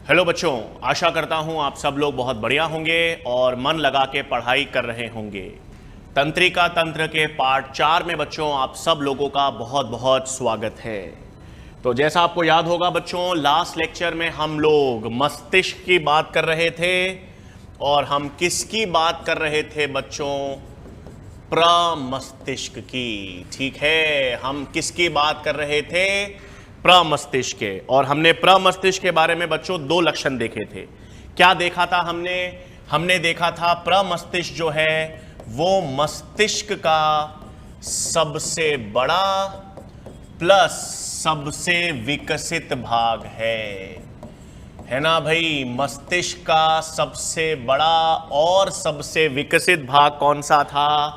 Hello बच्चों, आशा करता हूं आप सब लोग बहुत बढ़िया होंगे और मन लगा के पढ़ाई कर रहे होंगे। तंत्रिका तंत्र के पार्ट 4 में बच्चों आप सब लोगों का बहुत बहुत स्वागत है। तो जैसा आपको याद होगा बच्चों, लास्ट लेक्चर में हम लोग मस्तिष्क की बात कर रहे थे और हम किसकी बात कर रहे थे बच्चों? प्रमस्तिष्क की। ठीक है, हम किसकी बात कर रहे थे? प्रमस्तिष्क के। और हमने प्रमस्तिष्क के बारे में बच्चों 2 लक्षण देखे थे। क्या देखा था हमने देखा था प्रमस्तिष्क जो है वो मस्तिष्क का सबसे बड़ा प्लस सबसे विकसित भाग है ना भाई? मस्तिष्क का सबसे बड़ा और सबसे विकसित भाग कौन सा था?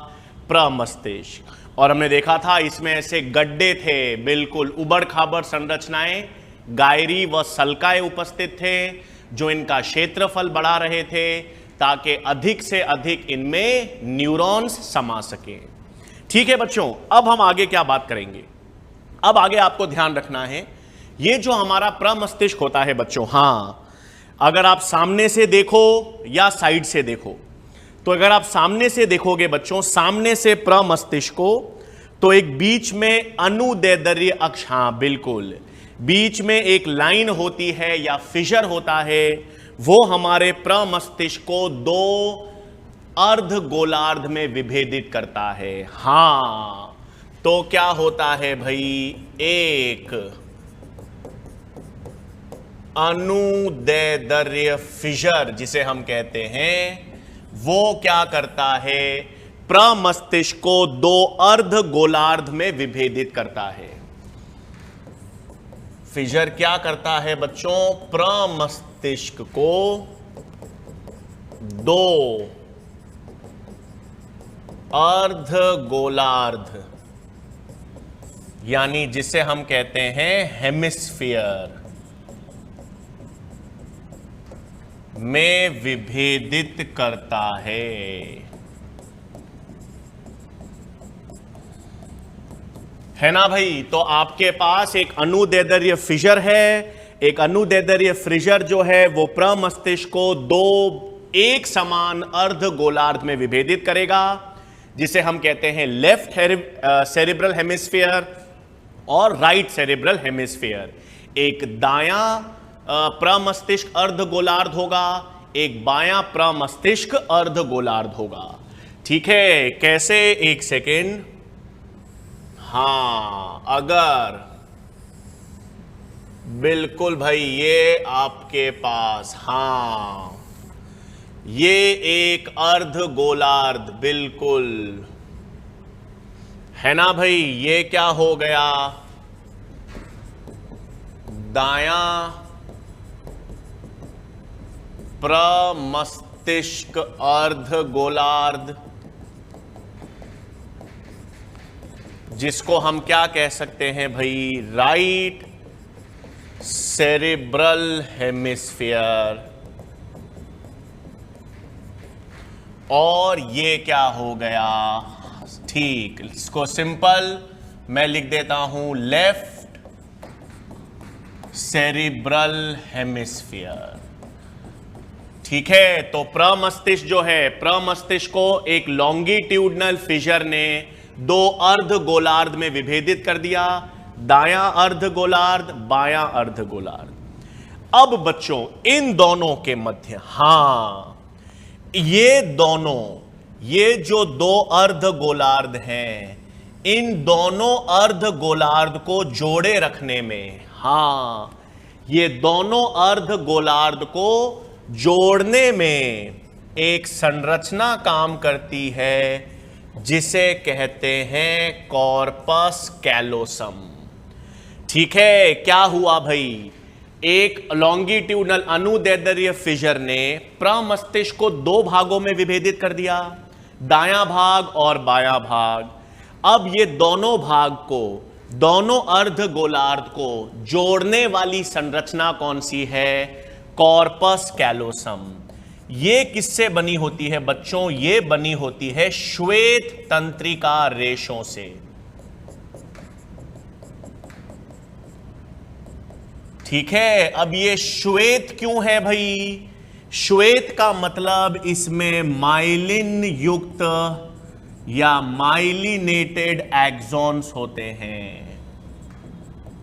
प्रमस्तिष्क। और हमने देखा था इसमें ऐसे गड्ढे थे, बिल्कुल उबड़ खाबड़ संरचनाएं, गायरी व सल्काएं उपस्थित थे जो इनका क्षेत्रफल बढ़ा रहे थे ताकि अधिक से अधिक इनमें न्यूरॉन्स समा सके। ठीक है बच्चों, अब हम आगे क्या बात करेंगे? अब आगे आपको ध्यान रखना है, ये जो हमारा प्रमस्तिष्क होता है बच्चों, हाँ, अगर आप सामने से देखो या साइड से देखो, तो अगर आप सामने से देखोगे बच्चों, सामने से प्रमस्तिष्क को, तो एक बीच में अनुदैर्ध्य अक्ष, हाँ बिल्कुल, बीच में एक लाइन होती है या फिशर होता है, वो हमारे प्रमस्तिष्क को 2 अर्ध गोलार्ध में विभेदित करता है। हाँ, तो क्या होता है भाई? एक अनुदैर्ध्य फिशर जिसे हम कहते हैं, वो क्या करता है? प्रमस्तिष्क को 2 अर्ध गोलार्ध में विभेदित करता है। फिशर क्या करता है बच्चों? प्रमस्तिष्क को 2 अर्ध गोलार्ध, यानी जिसे हम कहते हैं हेमिस्फीयर, में विभेदित करता है ना भाई? तो आपके पास एक अनुदैर्ध्य फिशर है, एक अनुदैर्ध्य फिशर जो है वो प्रमस्तिष्क को 2 एक समान अर्ध गोलार्ध में विभेदित करेगा, जिसे हम कहते हैं लेफ्ट सेरिब्रल हेमिस्फीयर और राइट सेरिब्रल हेमिस्फीयर। एक दायां प्रमस्तिष्क अर्ध गोलार्ध होगा, एक बायां प्रमस्तिष्क अर्ध गोलार्ध होगा। ठीक है, कैसे? एक सेकेंड। हाँ, अगर बिल्कुल भाई, ये आपके पास, हाँ, ये एक अर्ध गोलार्ध बिल्कुल है ना भाई? ये क्या हो गया? दायां प्रमस्तिष्क अर्ध गोलार्ध, जिसको हम क्या कह सकते हैं भाई? Right cerebral hemisphere. और ये क्या हो गया? ठीक, इसको सिंपल मैं लिख देता हूं, लेफ्ट सेरिब्रल हेमिस्फीयर। ठीक है, तो प्रमस्तिष्क जो है, प्रमस्तिष्क को एक लॉन्गिट्यूडनल फिशर ने 2 अर्ध गोलार्ध में विभेदित कर दिया, दायां अर्ध गोलार्ध, बायां अर्ध गोलार्ध। अब बच्चों इन दोनों के मध्य, हाँ, ये दोनों, ये जो 2 अर्ध गोलार्ध हैं, इन दोनों अर्ध गोलार्ध को जोड़े रखने में, हाँ, ये दोनों अर्ध गोलार्ध को जोड़ने में एक संरचना काम करती है जिसे कहते हैं कॉर्पस कैलोसम। ठीक है, क्या हुआ भाई? एक लॉन्गिट्यूडनल अनुदैर्ध्य फिशर ने प्रमस्तिष्क को 2 भागों में विभेदित कर दिया, दायां भाग और बायां भाग। अब ये दोनों भाग को, दोनों अर्ध गोलार्ध को जोड़ने वाली संरचना कौन सी है? Corpus callosum. ये किससे बनी होती है बच्चों? ये बनी होती है श्वेत तंत्रिका रेशों से। ठीक है, अब ये श्वेत क्यों है भाई? श्वेत का मतलब इसमें माइलिन युक्त या माइलिनेटेड एक्सॉन्स होते हैं।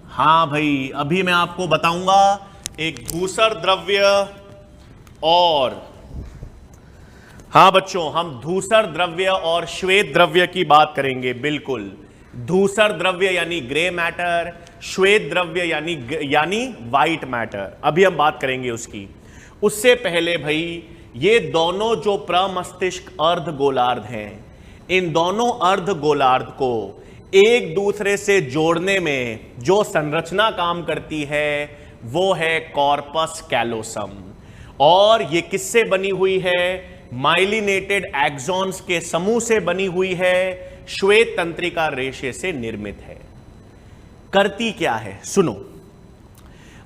हां भाई, अभी मैं आपको बताऊंगा एक धूसर द्रव्य और, हां बच्चों, हम धूसर द्रव्य और श्वेत द्रव्य की बात करेंगे। बिल्कुल, धूसर द्रव्य यानी ग्रे मैटर, श्वेत द्रव्य यानी व्हाइट मैटर। अभी हम बात करेंगे उसकी। उससे पहले भाई, ये दोनों जो प्रमस्तिष्क अर्ध गोलार्ध हैं, इन दोनों अर्ध गोलार्ध को एक दूसरे से जोड़ने में जो संरचना काम करती है वो है कॉर्पस कैलोसम। और ये किससे बनी हुई है? माइलिनेटेड एक्सॉन्स के समूह से बनी हुई है, श्वेत तंत्रिका रेशे से निर्मित है। करती क्या है सुनो।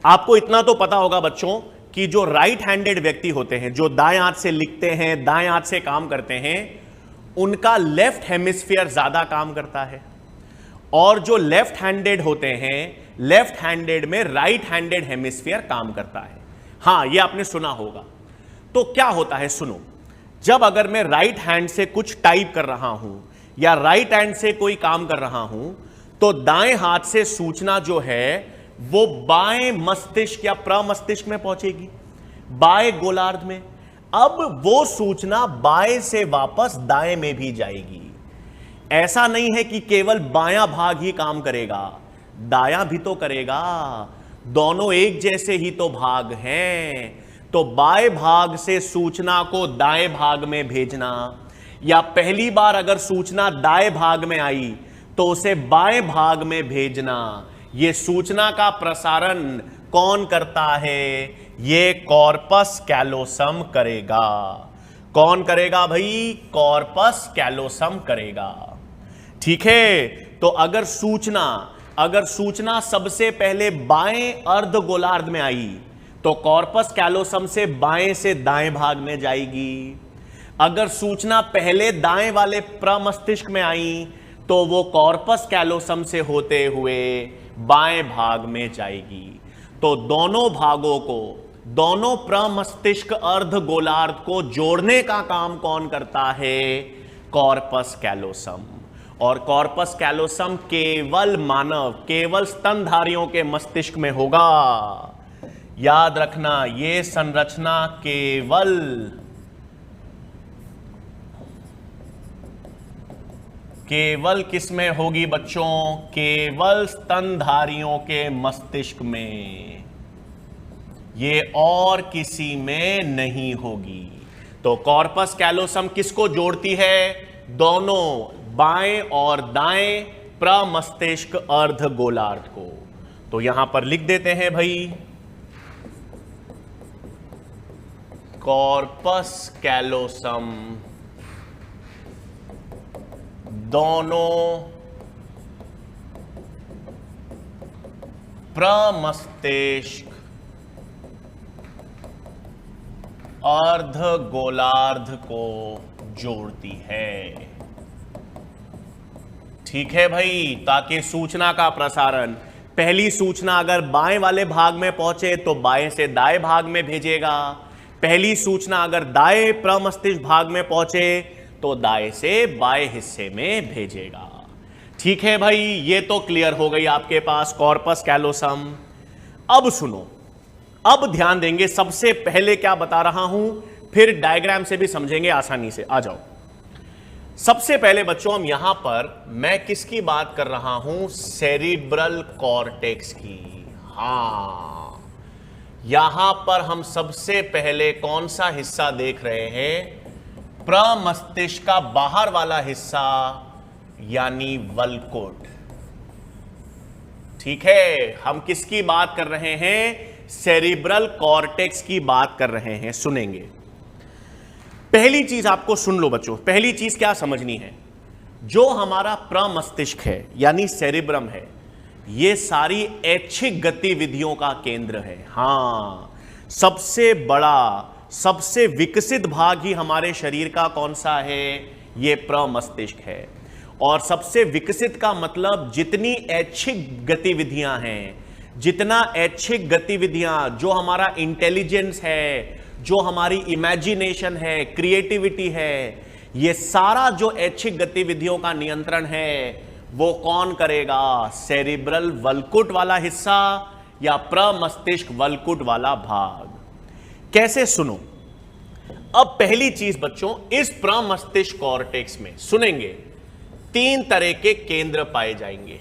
आपको इतना तो पता होगा बच्चों कि जो राइट हैंडेड व्यक्ति होते हैं, जो दाएं हाथ से लिखते हैं, दाएं हाथ से काम करते हैं, उनका लेफ्ट हेमिस्फीयर ज्यादा काम करता है। और जो लेफ्ट हैंडेड होते हैं, लेफ्ट हैंडेड में राइट हैंडेड हेमिस्फीयर काम करता है। हां, यह आपने सुना होगा। तो क्या होता है सुनो, जब अगर मैं राइट हैंड से कुछ टाइप कर रहा हूं या राइट हैंड से कोई काम कर रहा हूं, तो दाएं हाथ से सूचना जो है वो बाएं मस्तिष्क या प्रमस्तिष्क में पहुंचेगी, बाएं गोलार्ध में। अब वो सूचना बाएं से वापस दाएं में भी जाएगी। ऐसा नहीं है कि केवल बायां भाग ही काम करेगा, दायां भी तो करेगा। दोनों एक जैसे ही तो भाग हैं। तो बाएं भाग से सूचना को दाएं भाग में भेजना, या पहली बार अगर सूचना दाएं भाग में आई तो उसे बाएं भाग में भेजना, यह सूचना का प्रसारण कौन करता है? यह कॉर्पस कैलोसम करेगा। कौन करेगा भाई? कॉर्पस कैलोसम करेगा। ठीक है, तो अगर सूचना सबसे पहले बाएं अर्ध गोलार्ध में आई तो कॉर्पस कैलोसम से बाएं से दाएं भाग में जाएगी। अगर सूचना पहले दाएं वाले प्रमस्तिष्क में आई तो वो कॉर्पस कैलोसम से होते हुए बाएं भाग में जाएगी। तो दोनों भागों को, दोनों प्रमस्तिष्क अर्ध गोलार्ध को जोड़ने का काम कौन करता है? Corpus callosum. और कॉर्पस कैलोसम केवल मानव, केवल स्तनधारियों के मस्तिष्क में होगा। याद रखना, यह संरचना केवल किस में होगी बच्चों? केवल स्तनधारियों के मस्तिष्क में, ये और किसी में नहीं होगी। तो कॉर्पस कैलोसम किसको जोड़ती है? दोनों बाएं और दाएं प्रमस्तिष्क अर्ध गोलार्ध को। तो यहां पर लिख देते हैं भाई, कॉर्पस कैलोसम दोनों प्रमस्तिष्क अर्ध गोलार्ध को जोड़ती है। ठीक है भाई, ताकि सूचना का प्रसारण, पहली सूचना अगर बाएं वाले भाग में पहुंचे तो बाएं से दाएं भाग में भेजेगा। पहली सूचना अगर दाएं प्रमस्तिष्क भाग में पहुंचे तो दाएं से बाएं हिस्से में भेजेगा। ठीक है भाई, ये तो क्लियर हो गई आपके पास कॉर्पस कैलोसम। अब सुनो, अब ध्यान देंगे, सबसे पहले क्या बता रहा हूं, फिर डायग्राम से भी समझेंगे आसानी से। आ जाओ। सबसे पहले बच्चों, हम यहां पर, मैं किसकी बात कर रहा हूं? सेरिब्रल कॉर्टेक्स की। हां, यहां पर हम सबसे पहले कौन सा हिस्सा देख रहे हैं? प्रमस्तिष्क का बाहर वाला हिस्सा, यानी वल्कुट। ठीक है, हम किसकी बात कर रहे हैं? सेरिब्रल कॉर्टेक्स की बात कर रहे हैं। सुनेंगे, पहली चीज आपको सुन लो बच्चों, पहली चीज क्या समझनी है? जो हमारा प्रमस्तिष्क है यानी सेरिब्रम है, यह सारी ऐच्छिक गतिविधियों का केंद्र है। हां, सबसे बड़ा, सबसे विकसित भाग ही हमारे शरीर का कौन सा है? यह प्रमस्तिष्क है। और सबसे विकसित का मतलब जितनी ऐच्छिक गतिविधियां हैं, जितना ऐच्छिक गतिविधियां, जो हमारा इंटेलिजेंस है, जो हमारी इमेजिनेशन है, क्रिएटिविटी है, ये सारा जो ऐच्छिक गतिविधियों का नियंत्रण है वो कौन करेगा? सेरिब्रल वल्कुट वाला हिस्सा या प्रमस्तिष्क वल्कुट वाला भाग। कैसे? सुनो। अब पहली चीज बच्चों, इस प्रमस्तिष्क कॉर्टेक्स में सुनेंगे 3 तरह के केंद्र पाए जाएंगे।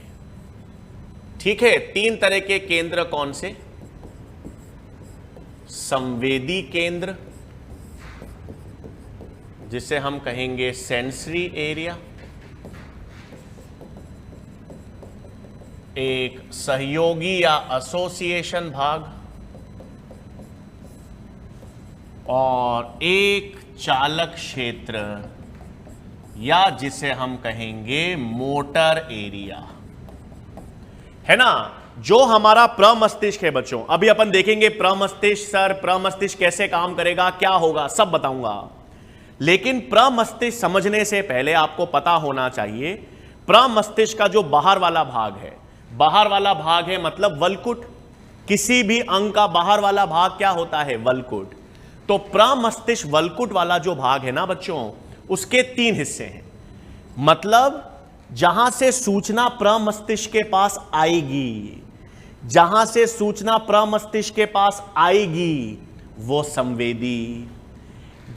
ठीक है, 3 तरह के केंद्र कौन से? संवेदी केंद्र, जिसे हम कहेंगे सेंसरी एरिया, एक सहयोगी या एसोसिएशन भाग, और एक चालक क्षेत्र या जिसे हम कहेंगे मोटर एरिया, है ना। जो हमारा प्रमस्तिष्क है बच्चों, अभी अपन देखेंगे प्रमस्तिष्क, सर प्रमस्तिष्क कैसे काम करेगा, क्या होगा, सब बताऊंगा। लेकिन प्रमस्तिष्क समझने से पहले आपको पता होना चाहिए प्रमस्तिष्क का जो बाहर वाला भाग है, बाहर वाला भाग है मतलब वल्कुट। किसी भी अंग का बाहर वाला भाग क्या होता है? वल्कुट। तो प्रमस्तिष्क वल्कुट वाला जो भाग है ना बच्चों, उसके 3 हिस्से हैं। मतलब जहां से सूचना प्रमस्तिष्क के पास आएगी, जहां से सूचना प्रमस्तिष्क के पास आएगी वो संवेदी,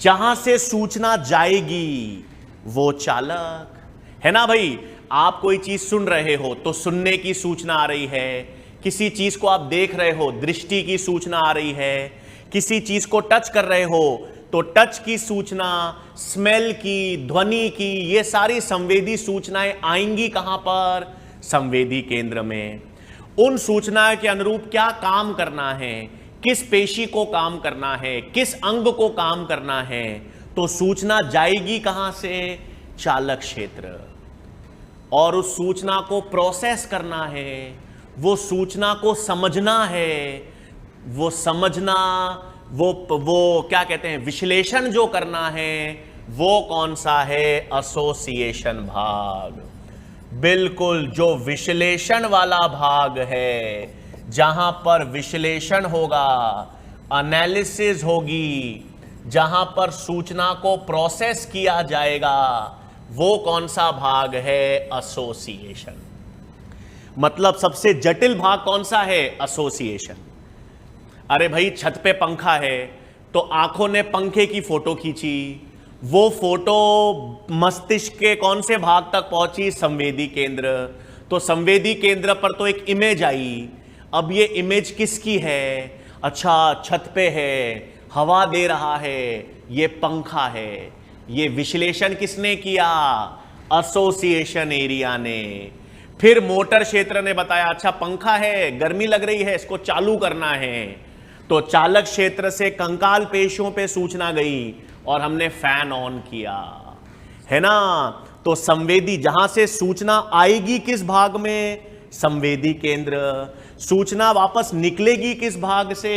जहां से सूचना जाएगी वो चालक, है ना भाई। आप कोई चीज सुन रहे हो तो सुनने की सूचना आ रही है, किसी चीज को आप देख रहे हो दृष्टि की सूचना आ रही है, किसी चीज को टच कर रहे हो तो टच की सूचना, स्मेल की, ध्वनि की, ये सारी संवेदी सूचनाएं आएंगी कहां पर? संवेदी केंद्र में। उन सूचनाओं के अनुरूप क्या काम करना है, किस पेशी को काम करना है, किस अंग को काम करना है, तो सूचना जाएगी कहां से? चालक क्षेत्र। और उस सूचना को प्रोसेस करना है, वो सूचना को समझना है, वो समझना, वो क्या कहते हैं, विश्लेषण जो करना है, वो कौन सा है? एसोसिएशन भाग। बिल्कुल, जो विश्लेषण वाला भाग है, जहां पर विश्लेषण होगा, एनालिसिस होगी, जहां पर सूचना को प्रोसेस किया जाएगा, वो कौन सा भाग है? एसोसिएशन। मतलब सबसे जटिल भाग कौन सा है? एसोसिएशन। अरे भाई, छत पे पंखा है तो आंखों ने पंखे की फोटो खींची, वो फोटो मस्तिष्क के कौन से भाग तक पहुंची? संवेदी केंद्र। तो संवेदी केंद्र पर तो एक इमेज आई। अब ये इमेज किसकी है? अच्छा, छत पे है, हवा दे रहा है, ये पंखा है। ये विश्लेषण किसने किया? एसोसिएशन एरिया ने। फिर मोटर क्षेत्र ने बताया, अच्छा पंखा है, गर्मी लग रही है, इसको चालू करना है, तो चालक क्षेत्र से कंकाल पेशियों पे सूचना गई और हमने फैन ऑन किया, है ना। तो संवेदी, जहां से सूचना आएगी किस भाग में? संवेदी केंद्र। सूचना वापस निकलेगी किस भाग से?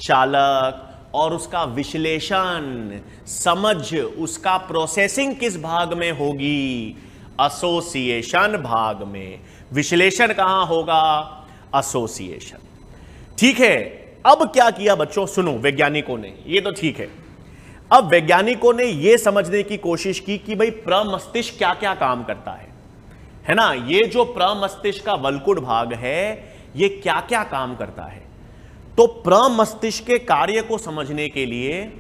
चालक। और उसका विश्लेषण, समझ, उसका प्रोसेसिंग किस भाग में होगी? एसोसिएशन भाग में। विश्लेषण कहां होगा? एसोसिएशन। ठीक है। अब क्या किया बच्चों? सुनो, वैज्ञानिकों ने, ये तो ठीक है, अब वैज्ञानिकों ने यह समझने की कोशिश की कि भाई प्रमस्तिष्क क्या क्या काम करता है ना। ये जो प्रमस्तिष्क का वल्कुट भाग है, ये क्या क्या काम करता है। तो प्रमस्तिष्क के कार्य को समझने के लिए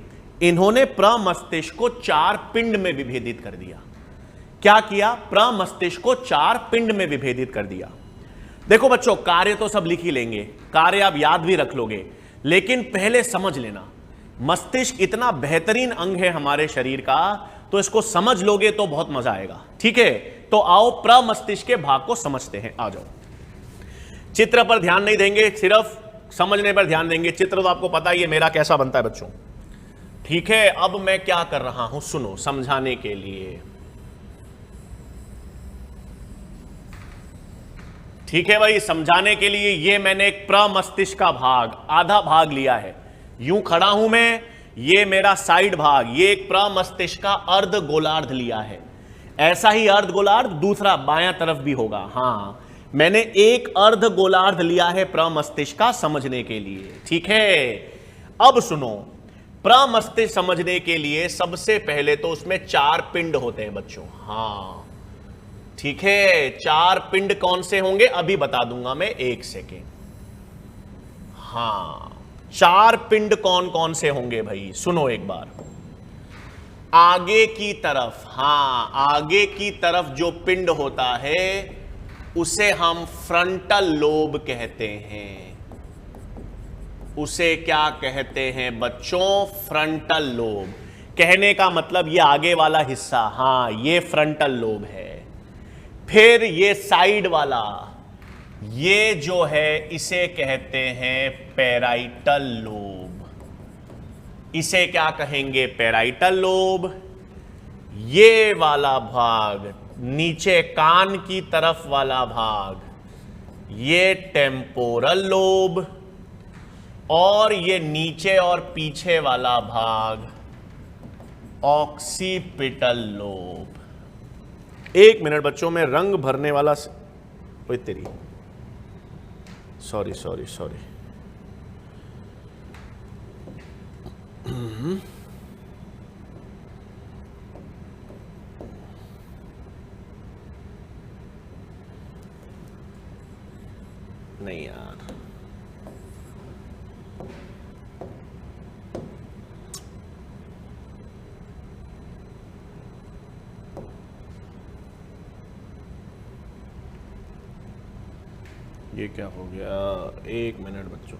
इन्होंने प्रमस्तिष्क को 4 पिंड में विभेदित कर दिया। क्या किया? प्रमस्तिष्क को 4 पिंड में विभेदित कर दिया। देखो बच्चों, कार्य तो सब लिख ही लेंगे, कार्य आप याद भी रख लोगे, लेकिन पहले समझ लेना, मस्तिष्क इतना बेहतरीन अंग है हमारे शरीर का, तो इसको समझ लोगे तो बहुत मजा आएगा। ठीक है, तो आओ प्रमस्तिष्क के भाग को समझते हैं। आ जाओ। चित्र पर ध्यान नहीं देंगे, सिर्फ समझने पर ध्यान देंगे। चित्र तो आपको पता ही है मेरा कैसा बनता है बच्चों। ठीक है, अब मैं क्या कर रहा हूं, सुनो, समझाने के लिए। ठीक है भाई, समझाने के लिए ये मैंने एक प्रमस्तिष्क का भाग, आधा भाग लिया है। यूं खड़ा हूं मैं, ये मेरा साइड भाग, ये एक प्रमस्तिष्क का अर्ध गोलार्ध लिया है। ऐसा ही अर्ध गोलार्ध दूसरा बायां तरफ भी होगा। हां, मैंने एक अर्ध गोलार्ध लिया है प्रमस्तिष्क का समझने के लिए, ठीक है। अब सुनो, प्रमस्तिष्क समझने के लिए सबसे पहले तो उसमें 4 पिंड होते हैं बच्चों। हां, ठीक है, 4 पिंड कौन से होंगे अभी बता दूंगा मैं, 1 सेकेंड। हां, 4 पिंड कौन कौन से होंगे भाई, सुनो एक बार। आगे की तरफ, हां, आगे की तरफ जो पिंड होता है उसे हम फ्रंटल लोब कहते हैं। उसे क्या कहते हैं बच्चों, फ्रंटल लोब। कहने का मतलब ये आगे वाला हिस्सा, हां ये फ्रंटल लोब है। फिर ये साइड वाला, ये जो है इसे कहते हैं पैराइटल लोब। इसे क्या कहेंगे, पैराइटल लोब। ये वाला भाग नीचे कान की तरफ वाला भाग, ये टेम्पोरल लोब। और ये नीचे और पीछे वाला भाग ऑक्सीपिटल लोब। 1 मिनट बच्चों में रंग भरने वाला, ओए तेरी, सॉरी सॉरी सॉरी। नहीं यार, ये क्या हो गया, 1 मिनट बच्चों।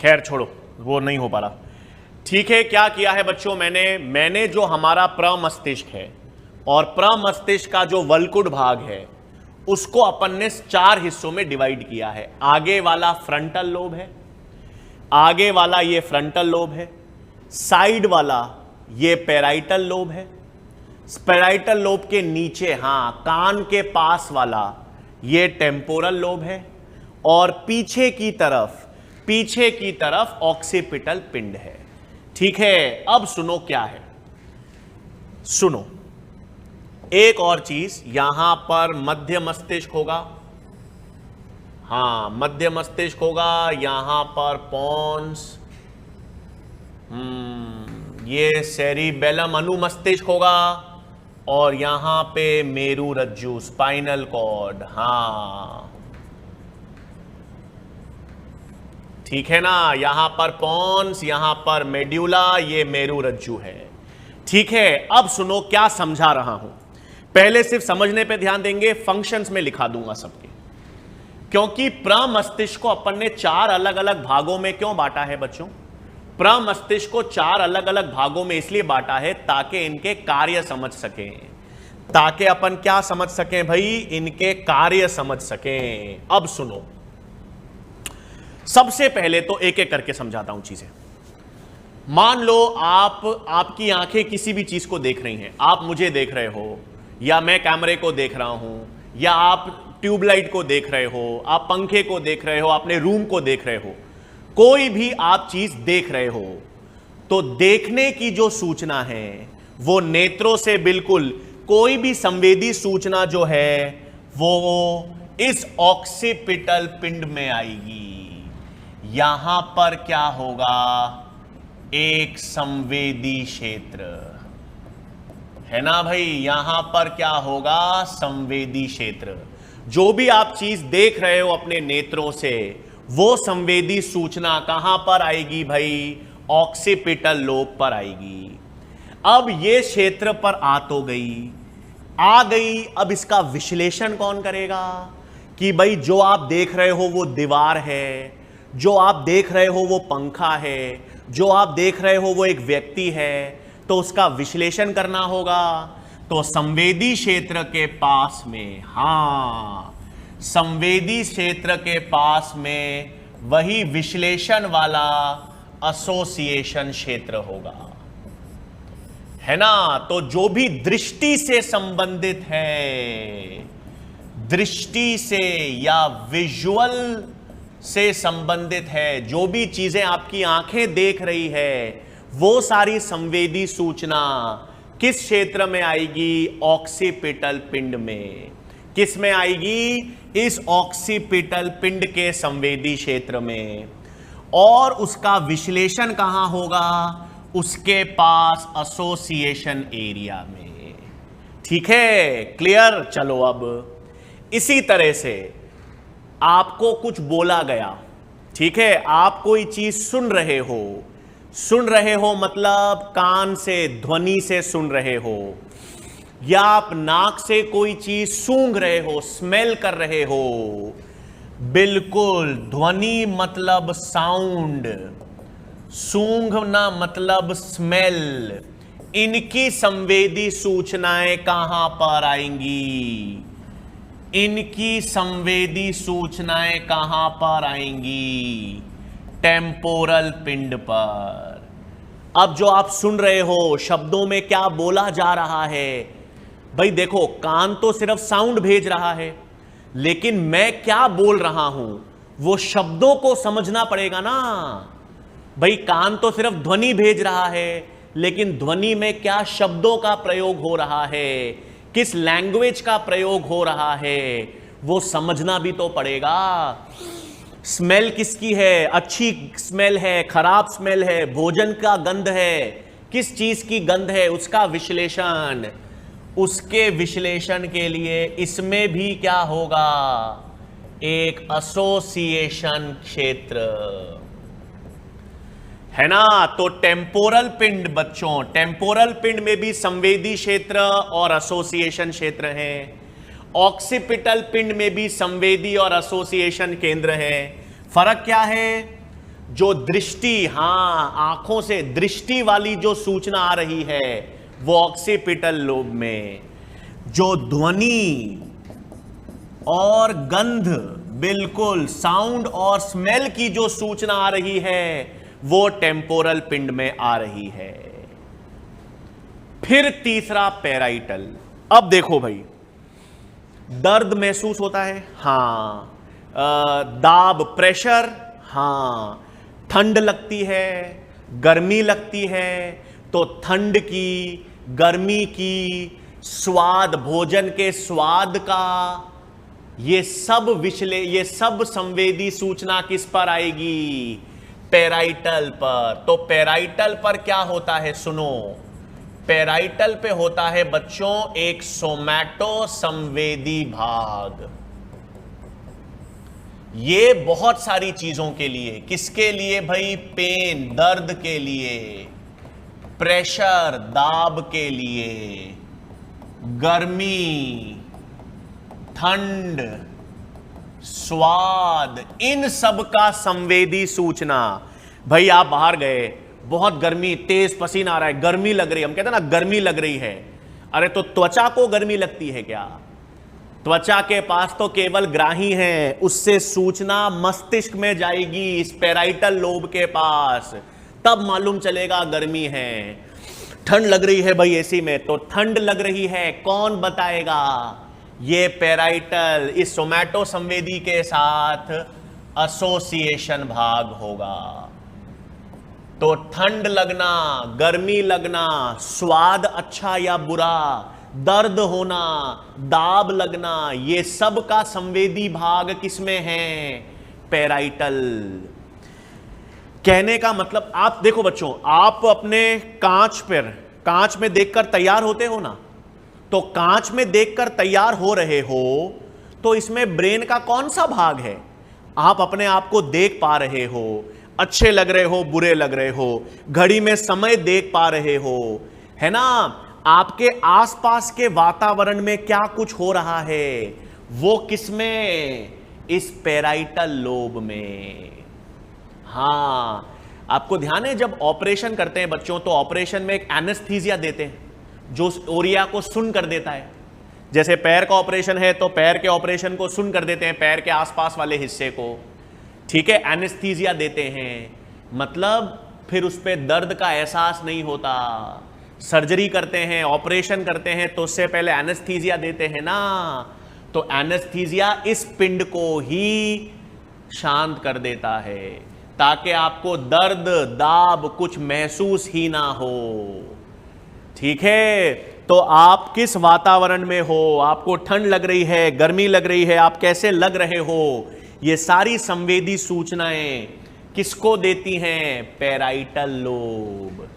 खैर छोड़ो, वो नहीं हो पा रहा। ठीक है, क्या किया है बच्चों, मैंने जो हमारा प्रमस्तिष्क है और प्रमस्तिष्क का जो वल्कुट भाग है उसको अपन ने 4 हिस्सों में डिवाइड किया है। आगे वाला फ्रंटल लोब है, आगे वाला ये फ्रंटल लोब है, साइड वाला ये पैराइटल लोब है, पैराइटल लोब के नीचे, हां कान के पास वाला ये टेम्पोरल लोब है, और पीछे की तरफ ऑक्सीपिटल पिंड है। ठीक है, अब सुनो क्या है, सुनो एक और चीज, यहां पर मध्य मस्तिष्क होगा, हां मध्य मस्तिष्क होगा, यहां पर पोन्स, ये सेरिबेलम अनुमस्तिष्क होगा, और यहां पे मेरू रज्जु स्पाइनल कॉर्ड। हां ठीक है ना, यहां पर पोन्स, यहां पर मेड्यूला, ये मेरू रज्जु है। ठीक है, अब सुनो क्या समझा रहा हूं। पहले सिर्फ समझने पे ध्यान देंगे, फंक्शंस में लिखा दूंगा सबके, क्योंकि प्रमस्तिष्क को अपन ने 4 अलग अलग भागों में क्यों बांटा है बच्चों। प्रमस्तिष्क को 4 अलग अलग भागों में इसलिए बांटा है ताकि इनके कार्य समझ सकें, ताकि अपन क्या समझ सकें भाई, इनके कार्य समझ सकें। अब सुनो, सबसे पहले तो एक एक करके समझाता हूं चीजें। मान लो आपकी आंखें किसी भी चीज को देख रही हैं, आप मुझे देख रहे हो, या मैं कैमरे को देख रहा हूं, या आप ट्यूबलाइट को देख रहे हो, आप पंखे को देख रहे हो, अपने रूम को देख रहे हो, कोई भी आप चीज देख रहे हो, तो देखने की जो सूचना है वो नेत्रों से, बिल्कुल कोई भी संवेदी सूचना जो है वो इस ऑक्सीपिटल पिंड में आएगी। यहां पर क्या होगा, एक संवेदी क्षेत्र है ना भाई, यहां पर क्या होगा, संवेदी क्षेत्र। जो भी आप चीज देख रहे हो अपने नेत्रों से, वो संवेदी सूचना कहां पर आएगी भाई, ऑक्सीपिटल लोब पर आएगी। अब ये क्षेत्र पर आ गई, अब इसका विश्लेषण कौन करेगा कि भाई जो आप देख रहे हो वो दीवार है, जो आप देख रहे हो वो पंखा है, जो आप देख रहे हो वो एक व्यक्ति है, तो उसका विश्लेषण करना होगा। तो संवेदी क्षेत्र के पास में, हां संवेदी क्षेत्र के पास में वही विश्लेषण वाला एसोसिएशन क्षेत्र होगा, है ना। तो जो भी दृष्टि से संबंधित है, दृष्टि से या विजुअल से संबंधित है, जो भी चीजें आपकी आंखें देख रही है, वो सारी संवेदी सूचना किस क्षेत्र में आएगी, ऑक्सीपिटल पिंड में। किस में आएगी? इस ऑक्सीपिटल पिंड के संवेदी क्षेत्र में। और उसका विश्लेषण कहां होगा? उसके पास एसोसिएशन एरिया में। ठीक है, क्लियर? चलो अब इसी तरह से आपको कुछ बोला गया, ठीक है, आप कोई चीज सुन रहे हो मतलब कान से, ध्वनि से सुन रहे हो, या आप नाक से कोई चीज सूंघ रहे हो, स्मेल कर रहे हो। बिल्कुल, ध्वनि मतलब साउंड, सूंघना मतलब स्मेल। इनकी संवेदी सूचनाएं कहां पर आएंगी? इनकी संवेदी सूचनाएं कहां पर आएंगी? टेम्पोरल पिंड पर। अब जो आप सुन रहे हो, शब्दों में क्या बोला जा रहा है? भाई देखो, कान तो सिर्फ साउंड भेज रहा है, लेकिन मैं क्या बोल रहा हूं वो शब्दों को समझना पड़ेगा ना। भाई कान तो सिर्फ ध्वनि भेज रहा है, लेकिन ध्वनि में क्या शब्दों का प्रयोग हो रहा है, किस लैंग्वेज का प्रयोग हो रहा है, वो समझना भी तो पड़ेगा। स्मेल किसकी है? अच्छी स्मेल है, खराब स्मेल है, भोजन का गंध है, किस चीज की गंध है, उसका विश्लेषण। उसके विश्लेषण के लिए इसमें भी क्या होगा? एक एसोसिएशन क्षेत्र, है ना। तो टेम्पोरल पिंड बच्चों, टेम्पोरल पिंड में भी संवेदी क्षेत्र और एसोसिएशन क्षेत्र हैं। ऑक्सीपिटल पिंड में भी संवेदी और एसोसिएशन केंद्र है। फर्क क्या है? जो दृष्टि, हां, आंखों से दृष्टि वाली जो सूचना आ रही है वो ऑक्सीपिटल लोब में। जो ध्वनि और गंध, बिल्कुल साउंड और स्मेल की जो सूचना आ रही है वो टेम्पोरल पिंड में आ रही है। फिर तीसरा पैराइटल। अब देखो भाई, दर्द महसूस होता है, हां। दाब, प्रेशर, हां। ठंड लगती है, गर्मी लगती है, तो ठंड की, गर्मी की, स्वाद, भोजन के स्वाद का, ये सब संवेदी सूचना किस पर आएगी? पैराइटल पर। तो पैराइटल पर क्या होता है? सुनो, पैराइटल पे होता है बच्चों एक सोमैटो संवेदी भाग। ये बहुत सारी चीजों के लिए, किसके लिए भाई? पेन, दर्द के लिए, प्रेशर, दाब के लिए, गर्मी, ठंड, स्वाद, इन सब का संवेदी सूचना। भाई आप बाहर गए, बहुत गर्मी, तेज पसीना आ रहा है, गर्मी लग रही है, हम कहते हैं ना गर्मी लग रही है। अरे तो त्वचा को गर्मी लगती है क्या? त्वचा के पास तो केवल ग्राही है, उससे सूचना मस्तिष्क में जाएगी, इस पैराइटल लोब के पास, तब मालूम चलेगा गर्मी है। ठंड लग रही है भाई एसी में, तो ठंड लग रही है, कौन बताएगा? ये पैराइटल इस सोमैटो संवेदी के साथ एसोसिएशन भाग होगा। तो ठंड लगना, गर्मी लगना, स्वाद अच्छा या बुरा, दर्द होना, दाब लगना, ये सब का संवेदी भाग किसमें है? पैराइटल। कहने का मतलब, आप देखो बच्चों, आप अपने कांच में देखकर तैयार होते हो ना, तो कांच में देखकर तैयार हो रहे हो, तो इसमें ब्रेन का कौन सा भाग है? आप अपने आप को देख पा रहे हो, अच्छे लग रहे हो, बुरे लग रहे हो, घड़ी में समय देख पा रहे हो, है ना। आपके आसपास के वातावरण में क्या कुछ हो रहा है, वो किसमें? इस पैराइटल लोब में। हां, आपको ध्यान है जब ऑपरेशन करते हैं बच्चों, तो ऑपरेशन में एक एनेस्थीसिया देते हैं जो ओरिया को सुन कर देता है। जैसे पैर का ऑपरेशन है तो पैर के ऑपरेशन को सुन कर देते हैं, पैर के आसपास वाले हिस्से को, ठीक है, एनेस्थीसिया देते हैं। मतलब फिर उस पर दर्द का एहसास नहीं होता। सर्जरी करते हैं, ऑपरेशन करते हैं, तो उससे पहले एनेस्थीसिया देते हैं ना, तो एनेस्थीसिया इस पिंड को ही शांत कर देता है ताकि आपको दर्द, दाब कुछ महसूस ही ना हो। ठीक है, तो आप किस वातावरण में हो, आपको ठंड लग रही है, गर्मी लग रही है, आप कैसे लग रहे हो, ये सारी संवेदी सूचनाएं किसको देती हैं? पैराइटल लोब,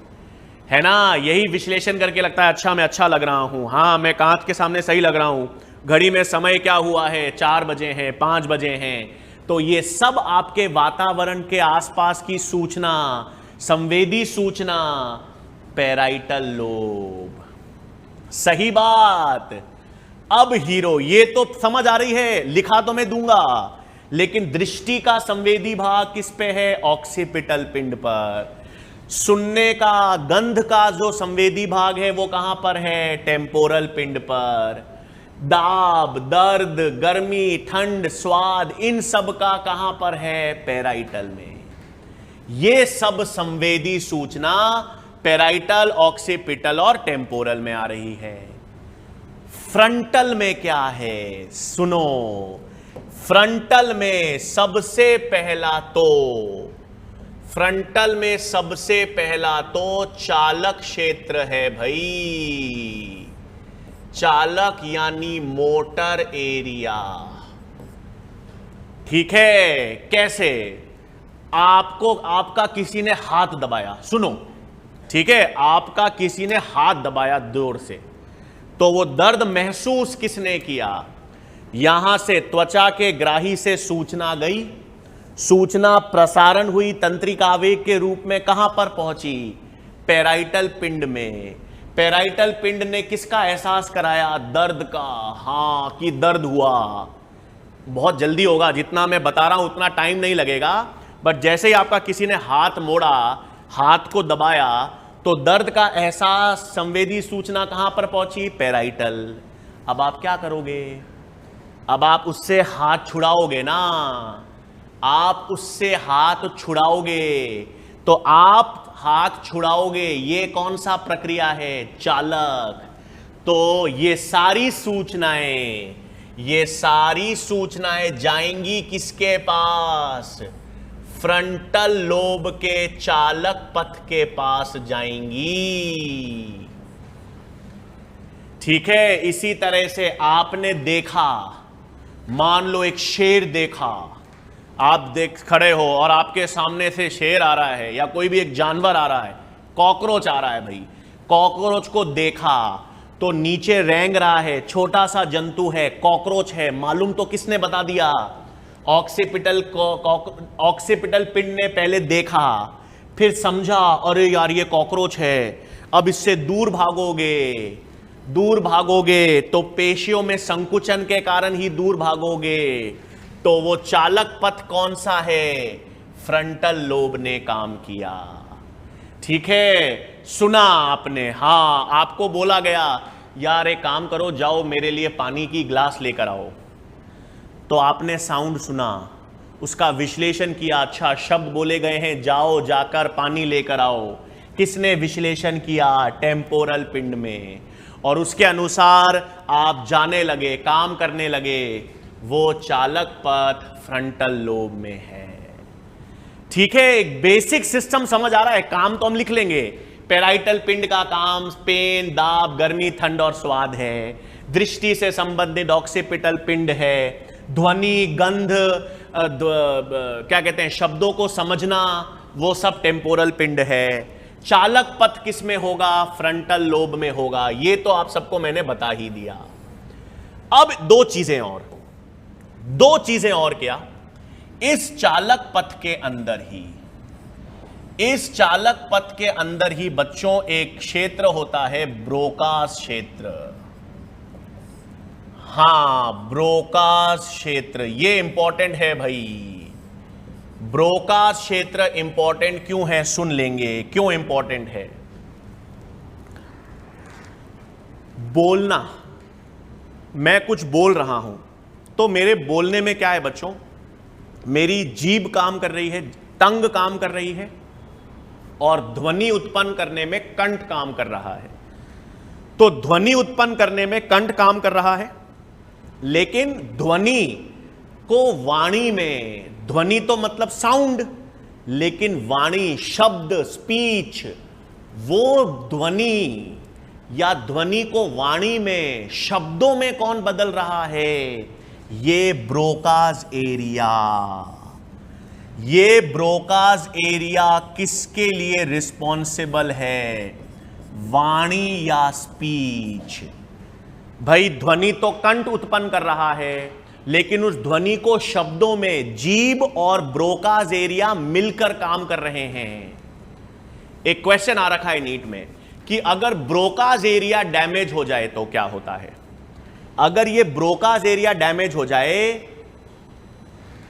है ना। यही विश्लेषण करके लगता है अच्छा मैं अच्छा लग रहा हूं, हाँ मैं कांच के सामने सही लग रहा हूं, घड़ी में समय क्या हुआ है, 4 बजे हैं, 5 बजे हैं। तो ये सब आपके वातावरण के आसपास की सूचना, संवेदी सूचना, पैराइटल लोब। सही बात। अब हीरो, ये तो समझ आ रही है, लिखा तो मैं दूंगा, लेकिन दृष्टि का संवेदी भाग किस पे है? ऑक्सीपिटल पिंड पर। सुनने का, गंध का जो संवेदी भाग है वो कहां पर है? टेम्पोरल पिंड पर। दाब, दर्द, गर्मी, ठंड, स्वाद, इन सब का कहां पर है? पैराइटल में। ये सब संवेदी सूचना पैराइटल, ऑक्सीपिटल और टेम्पोरल में आ रही है। फ्रंटल में क्या है? सुनो, फ्रंटल में सबसे पहला तो चालक क्षेत्र है भाई। चालक यानी मोटर एरिया। ठीक है, कैसे? आपका किसी ने हाथ दबाया, सुनो, ठीक है, आपका किसी ने हाथ दबाया जोर से, तो वो दर्द महसूस किसने किया? यहां से त्वचा के ग्राही से सूचना गई, सूचना प्रसारण हुई तंत्रिका आवेग के रूप में, कहां पर पहुंची? पैराइटल पिंड में। पैराइटल पिंड ने किसका एहसास कराया? दर्द का। हां, कि दर्द हुआ। बहुत जल्दी होगा, जितना मैं बता रहा हूं उतना टाइम नहीं लगेगा, बट जैसे ही आपका किसी ने हाथ मोड़ा, हाथ को दबाया, तो दर्द का एहसास, संवेदी सूचना कहां पर पहुंची? पैराइटल। अब आप क्या करोगे? अब आप उससे हाथ छुड़ाओगे ना, आप उससे हाथ छुड़ाओगे। तो आप हाथ छुड़ाओगे, ये कौन सा प्रक्रिया है? चालक। तो ये सारी सूचनाएं जाएंगी किसके पास? फ्रंटल लोब के चालक पथ के पास जाएंगी। ठीक है, इसी तरह से आपने देखा, मान लो एक शेर देखा, आप खड़े हो और आपके सामने से शेर आ रहा है या कोई भी एक जानवर आ रहा है, कॉकरोच आ रहा है भाई, कॉकरोच को देखा तो नीचे रेंग रहा है, छोटा सा जंतु है, कॉकरोच है, मालूम तो किसने बता दिया? ऑक्सीपिटल पिंड ने पहले देखा, फिर समझा अरे यार ये कॉकरोच है, अब इससे दूर भागोगे तो पेशियों में संकुचन के कारण ही दूर भागोगे। तो वो चालक पथ कौन सा है? फ्रंटल लोब ने काम किया। ठीक है, सुना आपने, हां, आपको बोला गया यार एक काम करो, जाओ मेरे लिए पानी की गिलास लेकर आओ, तो आपने साउंड सुना, उसका विश्लेषण किया, अच्छा शब्द बोले गए हैं, जाओ जाकर पानी लेकर आओ। किसने विश्लेषण किया? टेम्पोरल पिंड में। और उसके अनुसार आप जाने लगे, काम करने लगे, वो चालक पथ फ्रंटल लोब में है। ठीक है, एक बेसिक सिस्टम समझ आ रहा है, काम तो हम लिख लेंगे। पैराइटल पिंड का काम पेन, दाब, गर्मी, ठंड और स्वाद है। दृष्टि से संबंधित ऑक्सीपिटल पिंड है। ध्वनि, गंध, क्या कहते हैं, शब्दों को समझना, वो सब टेम्पोरल पिंड है। चालक पथ किस में होगा? फ्रंटल लोब में होगा। ये तो आप सबको मैंने बता ही दिया। अब दो चीजें और क्या? इस चालक पथ के अंदर ही बच्चों एक क्षेत्र होता है, ब्रोकास क्षेत्र। हां, ब्रोकास क्षेत्र ये इंपॉर्टेंट है भाई। ब्रोकास क्षेत्र इंपॉर्टेंट क्यों है? सुन लेंगे क्यों इंपॉर्टेंट है। बोलना, मैं कुछ बोल रहा हूं तो मेरे बोलने में क्या है बच्चों? मेरी जीभ काम कर रही है, टंग काम कर रही है, और ध्वनि उत्पन्न करने में कंठ काम कर रहा है। तो ध्वनि उत्पन्न करने में कंठ काम कर रहा है, लेकिन ध्वनि को वाणी में, ध्वनि तो मतलब साउंड, लेकिन वाणी, शब्द, स्पीच, वो ध्वनि या ध्वनि को वाणी में, शब्दों में कौन बदल रहा है? ये ब्रोकाज एरिया। ये ब्रोकाज एरिया किसके लिए रिस्पॉन्सिबल है? वाणी या स्पीच? भाई ध्वनि तो कंठ उत्पन्न कर रहा है, लेकिन उस ध्वनि को शब्दों में जीभ और ब्रोकाज एरिया मिलकर काम कर रहे हैं। एक क्वेश्चन आ रखा है नीट में कि अगर ब्रोकाज एरिया डैमेज हो जाए तो क्या होता है? अगर ये ब्रोकाज एरिया डैमेज हो जाए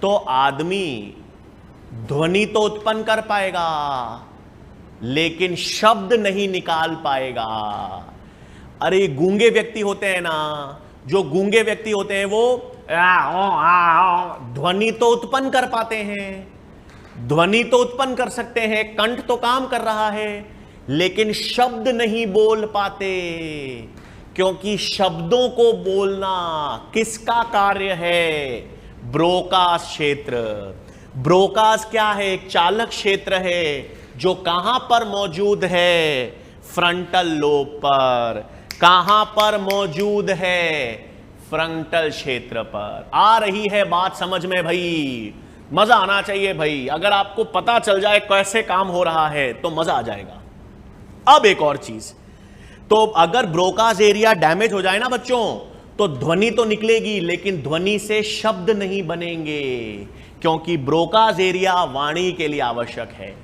तो आदमी ध्वनि तो उत्पन्न कर पाएगा लेकिन शब्द नहीं निकाल पाएगा। अरे गूंगे व्यक्ति होते हैं ना, जो गूंगे व्यक्ति होते हैं वो ध्वनि तो उत्पन्न कर पाते हैं, ध्वनि तो उत्पन्न कर सकते हैं, कंठ तो काम कर रहा है, लेकिन शब्द नहीं बोल पाते, क्योंकि शब्दों को बोलना किसका कार्य है? ब्रोकास क्षेत्र। ब्रोकास क्या है? एक चालक क्षेत्र है जो कहां पर मौजूद है? फ्रंटल लोब पर। कहां पर मौजूद है? फ्रंटल क्षेत्र पर। आ रही है बात समझ में भाई? मजा आना चाहिए भाई। अगर आपको पता चल जाए कैसे काम हो रहा है तो मजा आ जाएगा। अब एक और चीज, तो अगर ब्रोकास एरिया डैमेज हो जाए ना बच्चों, तो ध्वनि तो निकलेगी लेकिन ध्वनि से शब्द नहीं बनेंगे, क्योंकि ब्रोकास एरिया वाणी के लिए आवश्यक है।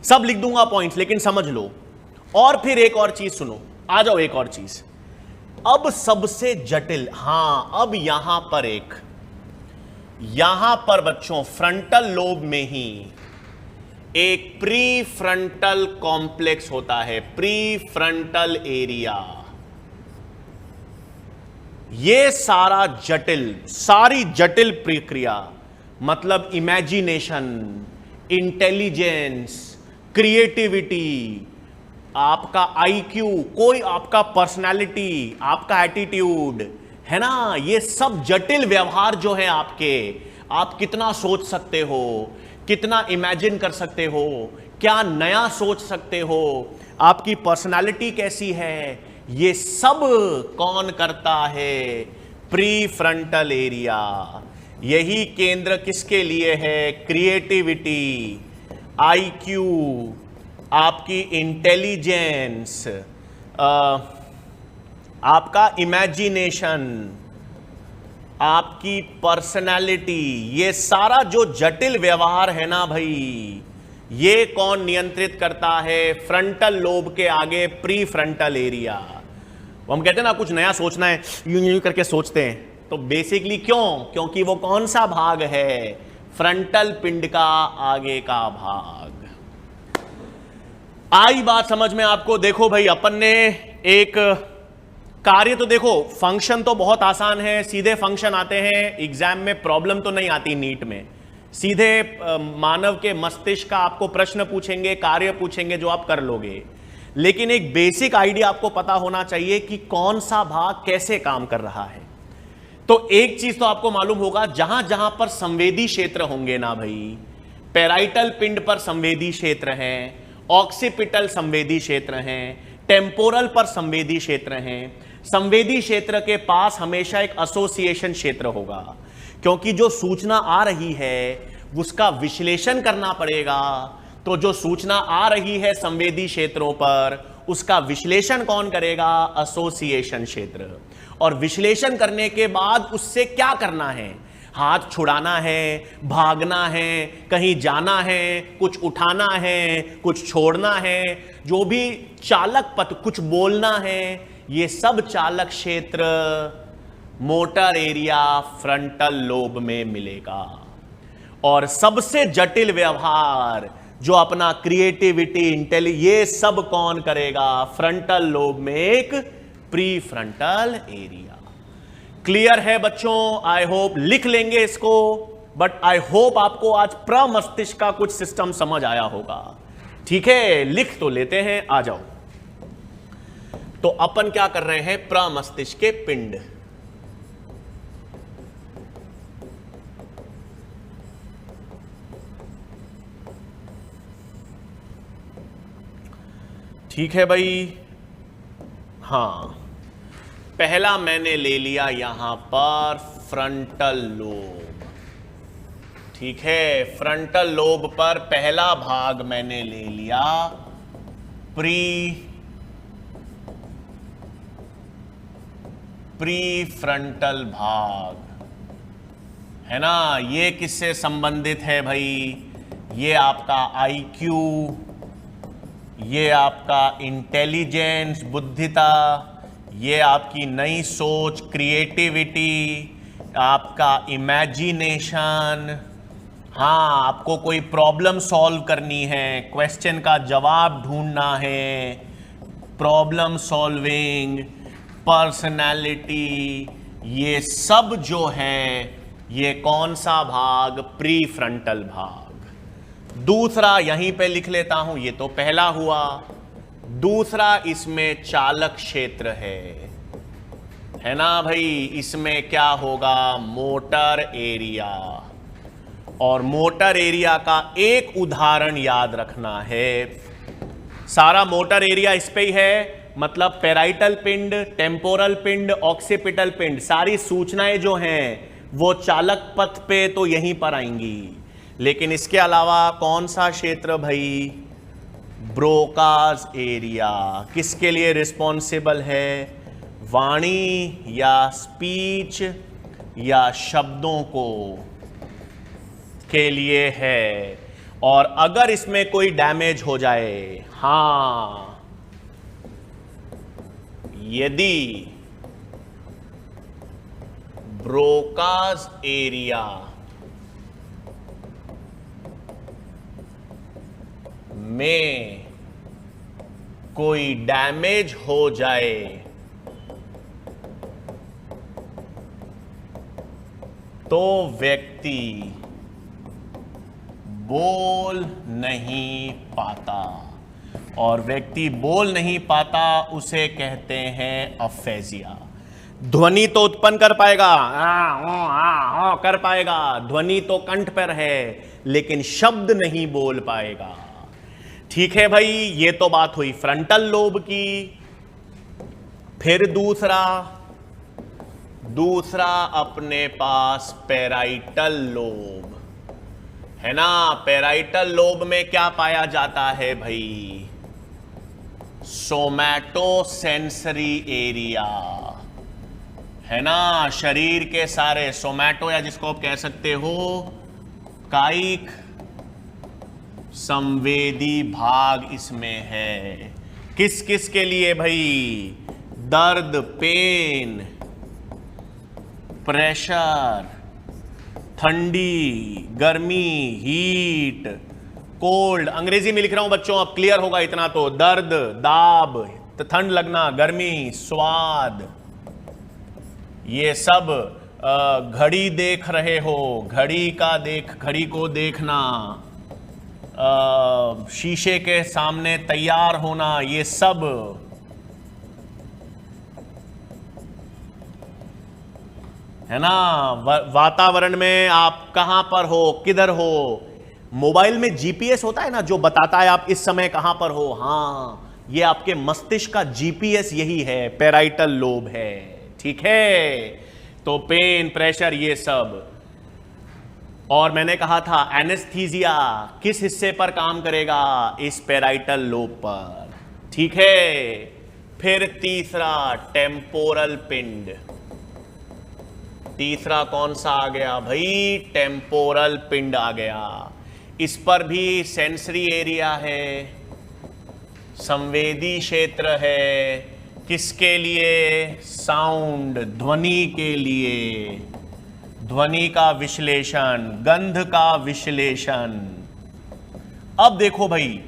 सब लिख दूंगा पॉइंट्स, लेकिन समझ लो। और फिर एक और चीज सुनो, आ जाओ एक और चीज। अब सबसे जटिल, हां अब यहां पर बच्चों फ्रंटल लोब में ही एक प्री फ्रंटल कॉम्प्लेक्स होता है, प्री फ्रंटल एरिया। ये सारी जटिल प्रक्रिया, मतलब इमेजिनेशन, इंटेलिजेंस, क्रिएटिविटी, आपका आईक्यू, कोई आपका पर्सनालिटी, आपका एटीट्यूड है ना, ये सब जटिल व्यवहार जो है आपके, आप कितना सोच सकते हो, कितना इमेजिन कर सकते हो, क्या नया सोच सकते हो, आपकी पर्सनालिटी कैसी है, ये सब कौन करता है? Pre frontal area. यही केंद्र किसके लिए है? क्रिएटिविटी, आईक्यू, आपकी इंटेलिजेंस, आपका इमेजिनेशन, आपकी पर्सनालिटी, ये सारा जो जटिल व्यवहार है ना भाई, ये कौन नियंत्रित करता है? फ्रंटल लोब के आगे प्री फ्रंटल एरिया। हम कहते हैं ना कुछ नया सोचना है, यूं करके सोचते हैं, तो बेसिकली क्योंकि वो कौन सा भाग है? फ्रंटल पिंड का आगे का भाग। आई बात समझ में आपको? देखो भाई, अपन ने एक कार्य तो देखो, फंक्शन तो बहुत आसान है, सीधे फंक्शन आते हैं एग्जाम में, प्रॉब्लम तो नहीं आती नीट में। सीधे मानव के मस्तिष्क का आपको प्रश्न पूछेंगे, कार्य पूछेंगे जो आप कर लोगे। लेकिन एक बेसिक आइडिया आपको पता होना चाहिए कि कौन सा भाग कैसे काम कर रहा है। तो एक चीज तो आपको मालूम होगा, जहां जहां पर संवेदी क्षेत्र होंगे ना भाई, पैराइटल पिंड पर संवेदी क्षेत्र हैं, ऑक्सीपिटल संवेदी क्षेत्र हैं, टेम्पोरल पर संवेदी क्षेत्र हैं। संवेदी क्षेत्र के पास हमेशा एक एसोसिएशन क्षेत्र होगा, क्योंकि जो सूचना आ रही है उसका विश्लेषण करना पड़ेगा। तो जो सूचना आ रही है संवेदी क्षेत्रों पर, उसका विश्लेषण कौन करेगा? एसोसिएशन क्षेत्र। और विश्लेषण करने के बाद उससे क्या करना है? हाथ छुड़ाना है, भागना है, कहीं जाना है, कुछ उठाना है, कुछ छोड़ना है, जो भी चालक पथ, कुछ बोलना है, ये सब चालक क्षेत्र मोटर एरिया फ्रंटल लोब में मिलेगा। और सबसे जटिल व्यवहार जो अपना क्रिएटिविटी, ये सब कौन करेगा? फ्रंटल लोब में एक प्री फ्रंटल एरिया। क्लियर है बच्चों? आई होप लिख लेंगे इसको, बट आई होप आपको आज प्रमस्तिष्क का कुछ सिस्टम समझ आया होगा। ठीक है, लिख तो लेते हैं, आ जाओ। तो अपन क्या कर रहे हैं? प्रमस्तिष्क के पिंड। ठीक है भाई, हां, पहला मैंने ले लिया यहां पर फ्रंटल लोब। ठीक है, फ्रंटल लोब पर पहला भाग मैंने ले लिया प्री फ्रंटल भाग, है ना। ये किससे संबंधित है भाई? ये आपका आईक्यू, ये आपका इंटेलिजेंस, बुद्धिता, ये आपकी नई सोच, क्रिएटिविटी, आपका इमेजिनेशन। हाँ, आपको कोई प्रॉब्लम सॉल्व करनी है, क्वेश्चन का जवाब ढूंढना है, प्रॉब्लम सॉल्विंग, पर्सनालिटी, ये सब जो है ये कौन सा भाग? प्री फ्रंटल भाग। दूसरा यहीं पे लिख लेता हूं, ये तो पहला हुआ। दूसरा इसमें चालक क्षेत्र है ना भाई। इसमें क्या होगा? Motor area. और मोटर एरिया का एक उदाहरण याद रखना है। सारा मोटर एरिया इस पे ही है, मतलब पेराइटल पिंड, टेम्पोरल पिंड, ऑक्सीपिटल पिंड, सारी सूचनाएं जो हैं वो चालक पथ पे तो यहीं पर आएंगी। लेकिन इसके अलावा कौन सा क्षेत्र भाई? Broca's area. किसके लिए रिस्पॉन्सिबल है? वाणी या स्पीच या शब्दों को के लिए है। और अगर इसमें कोई डैमेज हो जाए, हां, यदि ब्रोकाज एरिया में कोई डैमेज हो जाए तो व्यक्ति बोल नहीं पाता। और व्यक्ति बोल नहीं पाता उसे कहते हैं अफेजिया। ध्वनि तो उत्पन्न कर पाएगा, कर पाएगा, ध्वनि तो कंठ पर है, लेकिन शब्द नहीं बोल पाएगा। ठीक है भाई, ये तो बात हुई फ्रंटल लोब की। फिर दूसरा अपने पास पेराइटल लोब है ना। पेराइटल लोब में क्या पाया जाता है भाई? सोमैटोसेंसरी एरिया, है ना। शरीर के सारे सोमैटो, या जिसको आप कह सकते हो कायिक संवेदी भाग इसमें है। किस किस के लिए भाई? दर्द, पेन, प्रेशर, ठंडी, गर्मी, हीट, कोल्ड। अंग्रेजी में लिख रहा हूं बच्चों, अब क्लियर होगा इतना तो। दर्द, दाब, ठंड लगना, गर्मी, स्वाद, ये सब। घड़ी देख रहे हो, घड़ी को देखना, शीशे के सामने तैयार होना, ये सब है ना। वातावरण में आप कहां पर हो, किधर हो। मोबाइल में जीपीएस होता है ना, जो बताता है आप इस समय कहां पर हो। हां, ये आपके मस्तिष्क का जीपीएस यही है, पेराइटल लोब है। ठीक है, तो पेन, प्रेशर, ये सब। और मैंने कहा था एनेस्थीसिया किस हिस्से पर काम करेगा? इस पेराइटल लोब पर। ठीक है। फिर तीसरा टेम्पोरल पिंड। तीसरा कौन सा आ गया भाई? टेम्पोरल पिंड आ गया। इस पर भी सेंसरी एरिया है, संवेदी क्षेत्र है। किसके लिए? साउंड, ध्वनि के लिए, ध्वनि का विश्लेषण, गंध का विश्लेषण। अब देखो भाई,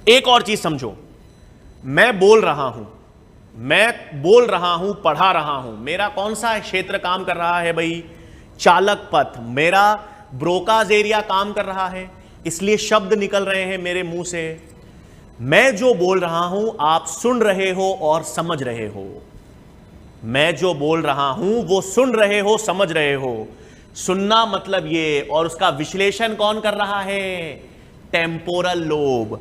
एक और चीज समझो। मैं बोल रहा हूं, पढ़ा रहा हूं, मेरा कौन सा क्षेत्र काम कर रहा है भाई? चालक पथ। मेरा ब्रोकाज एरिया काम कर रहा है, इसलिए शब्द निकल रहे हैं मेरे मुंह से। मैं जो बोल रहा हूं आप सुन रहे हो और समझ रहे हो। मैं जो बोल रहा हूं वो सुन रहे हो, समझ रहे हो। सुनना मतलब ये, और उसका विश्लेषण कौन कर रहा है? Temporal lobe.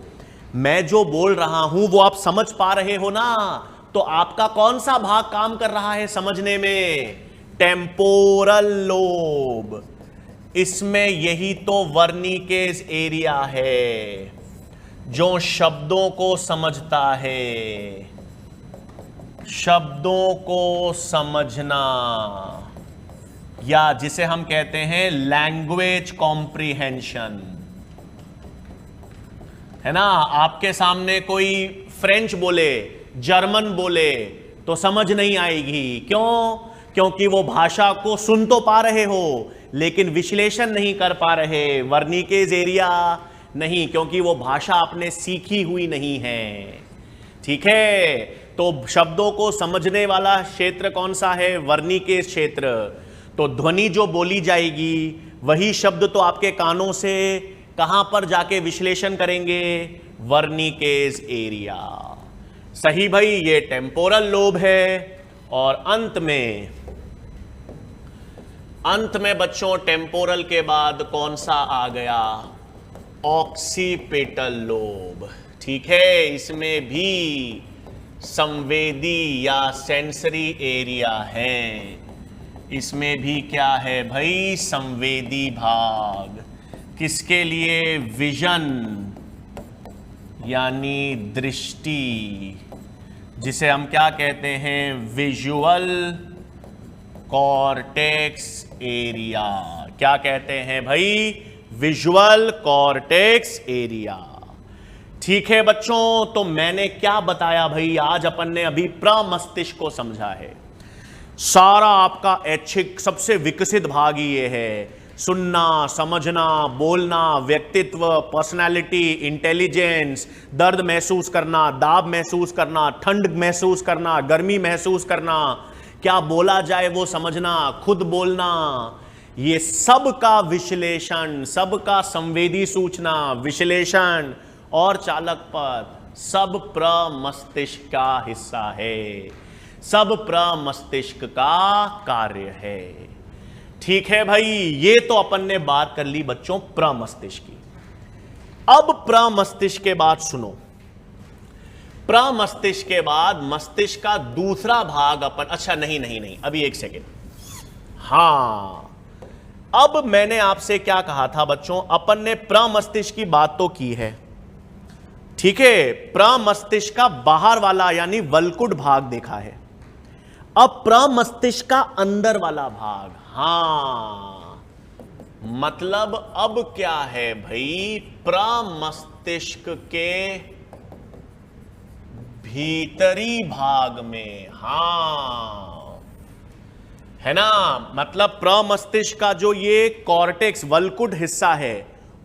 मैं जो बोल रहा हूं वो आप समझ पा रहे हो ना, तो आपका कौन सा भाग काम कर रहा है समझने में? Temporal lobe. इसमें यही तो वर्निकेज एरिया है जो शब्दों को समझता है। शब्दों को समझना, या जिसे हम कहते हैं लैंग्वेज कॉम्प्रिहेंशन, है ना। आपके सामने कोई फ्रेंच बोले, जर्मन बोले तो समझ नहीं आएगी। क्यों? क्योंकि वो भाषा को सुन तो पा रहे हो लेकिन विश्लेषण नहीं कर पा रहे, वर्निकेज एरिया नहीं, क्योंकि वो भाषा आपने सीखी हुई नहीं है। ठीक है, तो शब्दों को समझने वाला क्षेत्र कौन सा है? वर्निकेज क्षेत्र। तो ध्वनि जो बोली जाएगी वही शब्द तो आपके कानों से कहां पर जाके विश्लेषण करेंगे? वर्निकेज एरिया। सही भाई, ये टेम्पोरल लोब है। और अंत में बच्चों टेम्पोरल के बाद कौन सा आ गया? Occipital lobe. ठीक है, इसमें भी संवेदी या सेंसरी एरिया है। इसमें भी क्या है भाई? संवेदी भाग। किसके लिए? विजन यानी दृष्टि, जिसे हम क्या कहते हैं? Visual cortex area. क्या कहते हैं भाई? Visual cortex area. ठीक है बच्चों, तो मैंने क्या बताया भाई? आज अपन ने अभी प्रमस्तिष्क को समझा है। सारा आपका ऐच्छिक सबसे विकसित भाग ये है। सुनना, समझना, बोलना, व्यक्तित्व, पर्सनालिटी, इंटेलिजेंस, दर्द महसूस करना, दाब महसूस करना, ठंड महसूस करना, गर्मी महसूस करना, क्या बोला जाए वो समझना, खुद बोलना, ये सब का विश्लेषण, सब का संवेदी सूचना, विश्लेषण और चालक पद सब प्रमस्तिष्क का हिस्सा है, सब प्रमस्तिष्क का कार्य है। ठीक है भाई, ये तो अपन ने बात कर ली बच्चों प्रमस्तिष्क की। अब प्रमस्तिष्क के बाद सुनो, प्रमस्तिष्क के बाद मस्तिष्क का दूसरा भाग अपन, अच्छा नहीं, अभी एक सेकेंड। हां, अब मैंने आपसे क्या कहा था बच्चों? अपन ने प्रमस्तिष्क की बात तो की है, ठीक है। प्रमस्तिष्क का बाहर वाला यानी वल्कुट भाग देखा है। अब प्रमस्तिष्क का अंदर वाला भाग, हां, मतलब अब क्या है भाई? प्रमस्तिष्क के भीतरी भाग में, हां, है ना। मतलब प्रमस्तिष्क का जो ये कॉर्टेक्स वल्कुट हिस्सा है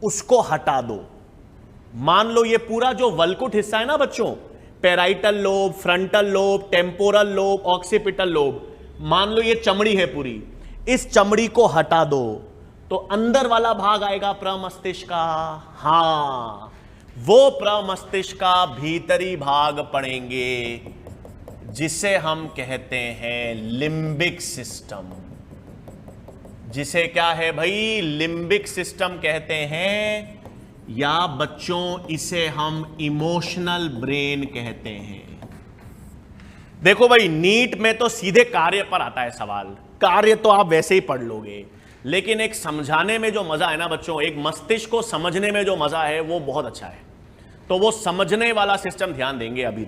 उसको हटा दो। मान लो ये पूरा जो वल्कुट हिस्सा है ना बच्चों, parietal lobe, frontal lobe, temporal lobe, occipital lobe, मान लो ये चमड़ी है पूरी, इस चमड़ी को हटा दो तो अंदर वाला भाग आएगा प्रमस्तिष्क का। हां, वो प्रमस्तिष्क का भीतरी भाग पढ़ेंगे जिसे हम कहते हैं लिम्बिक सिस्टम। जिसे क्या है भाई? लिम्बिक सिस्टम कहते हैं, या बच्चों इसे हम इमोशनल ब्रेन कहते हैं। देखो भाई, नीट में तो सीधे कार्य पर आता है सवाल, कार्य तो आप वैसे ही पढ़ लोगे, लेकिन एक समझाने में जो मजा है ना बच्चों, एक मस्तिष्क को समझने में जो मजा है वो बहुत अच्छा है। तो वो समझने वाला सिस्टम ध्यान देंगे अभी।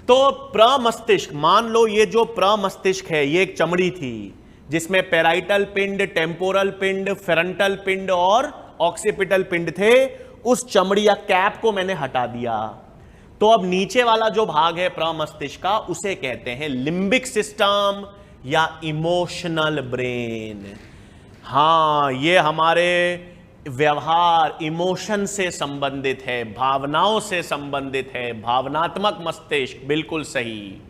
तो प्रमस्तिष्क, मान लो ये जो प्रमस्तिष्क है ये एक चमड़ी थी जिसमें पेराइटल पिंड, टेम्पोरल पिंड, फ्रंटल पिंड और ऑक्सीपिटल पिंड थे। उस चमड़ी या कैप को मैंने हटा दिया, तो अब नीचे वाला जो भाग है प्रमस्तिष्क का उसे कहते हैं लिम्बिक सिस्टम या इमोशनल ब्रेन। हां, ये हमारे व्यवहार, इमोशन से संबंधित है, भावनाओं से संबंधित है, भावनात्मक मस्तिष्क, बिल्कुल सही।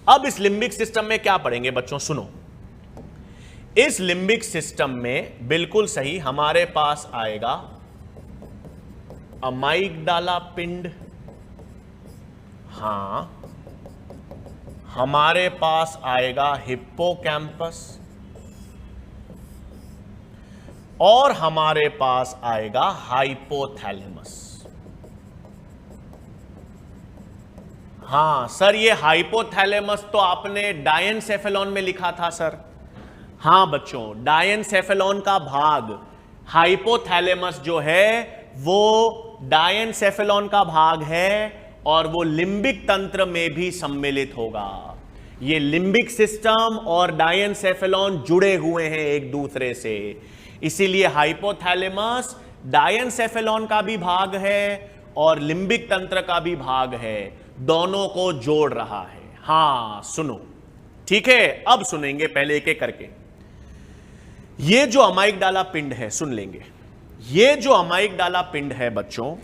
अब इस लिम्बिक सिस्टम में क्या पढ़ेंगे बच्चों? सुनो, इस लिम्बिक सिस्टम में बिल्कुल सही हमारे पास आएगा अमाइगडाला पिंड, हां, हमारे पास आएगा हिप्पोकैम्पस, और हमारे पास आएगा हाइपोथैलेमस। हाँ सर, ये हाइपोथैलेमस तो आपने डायनसेफेलॉन में लिखा था सर। हाँ बच्चों, डायनसेफेलॉन का भाग हाइपोथैलेमस जो है वो डायनसेफेलॉन का भाग है और वो लिम्बिक तंत्र में भी सम्मिलित होगा। ये लिम्बिक सिस्टम और डायनसेफेलॉन जुड़े हुए हैं एक दूसरे से, इसीलिए हाइपोथैलेमस डायनसेफेलॉन का भी भाग है और लिम्बिक तंत्र का भी भाग है, दोनों को जोड़ रहा है। हां सुनो, ठीक है, अब सुनेंगे पहले एक एक करके। ये जो अमाइगडाला पिंड है, सुन लेंगे, ये जो अमाइगडाला पिंड है बच्चों,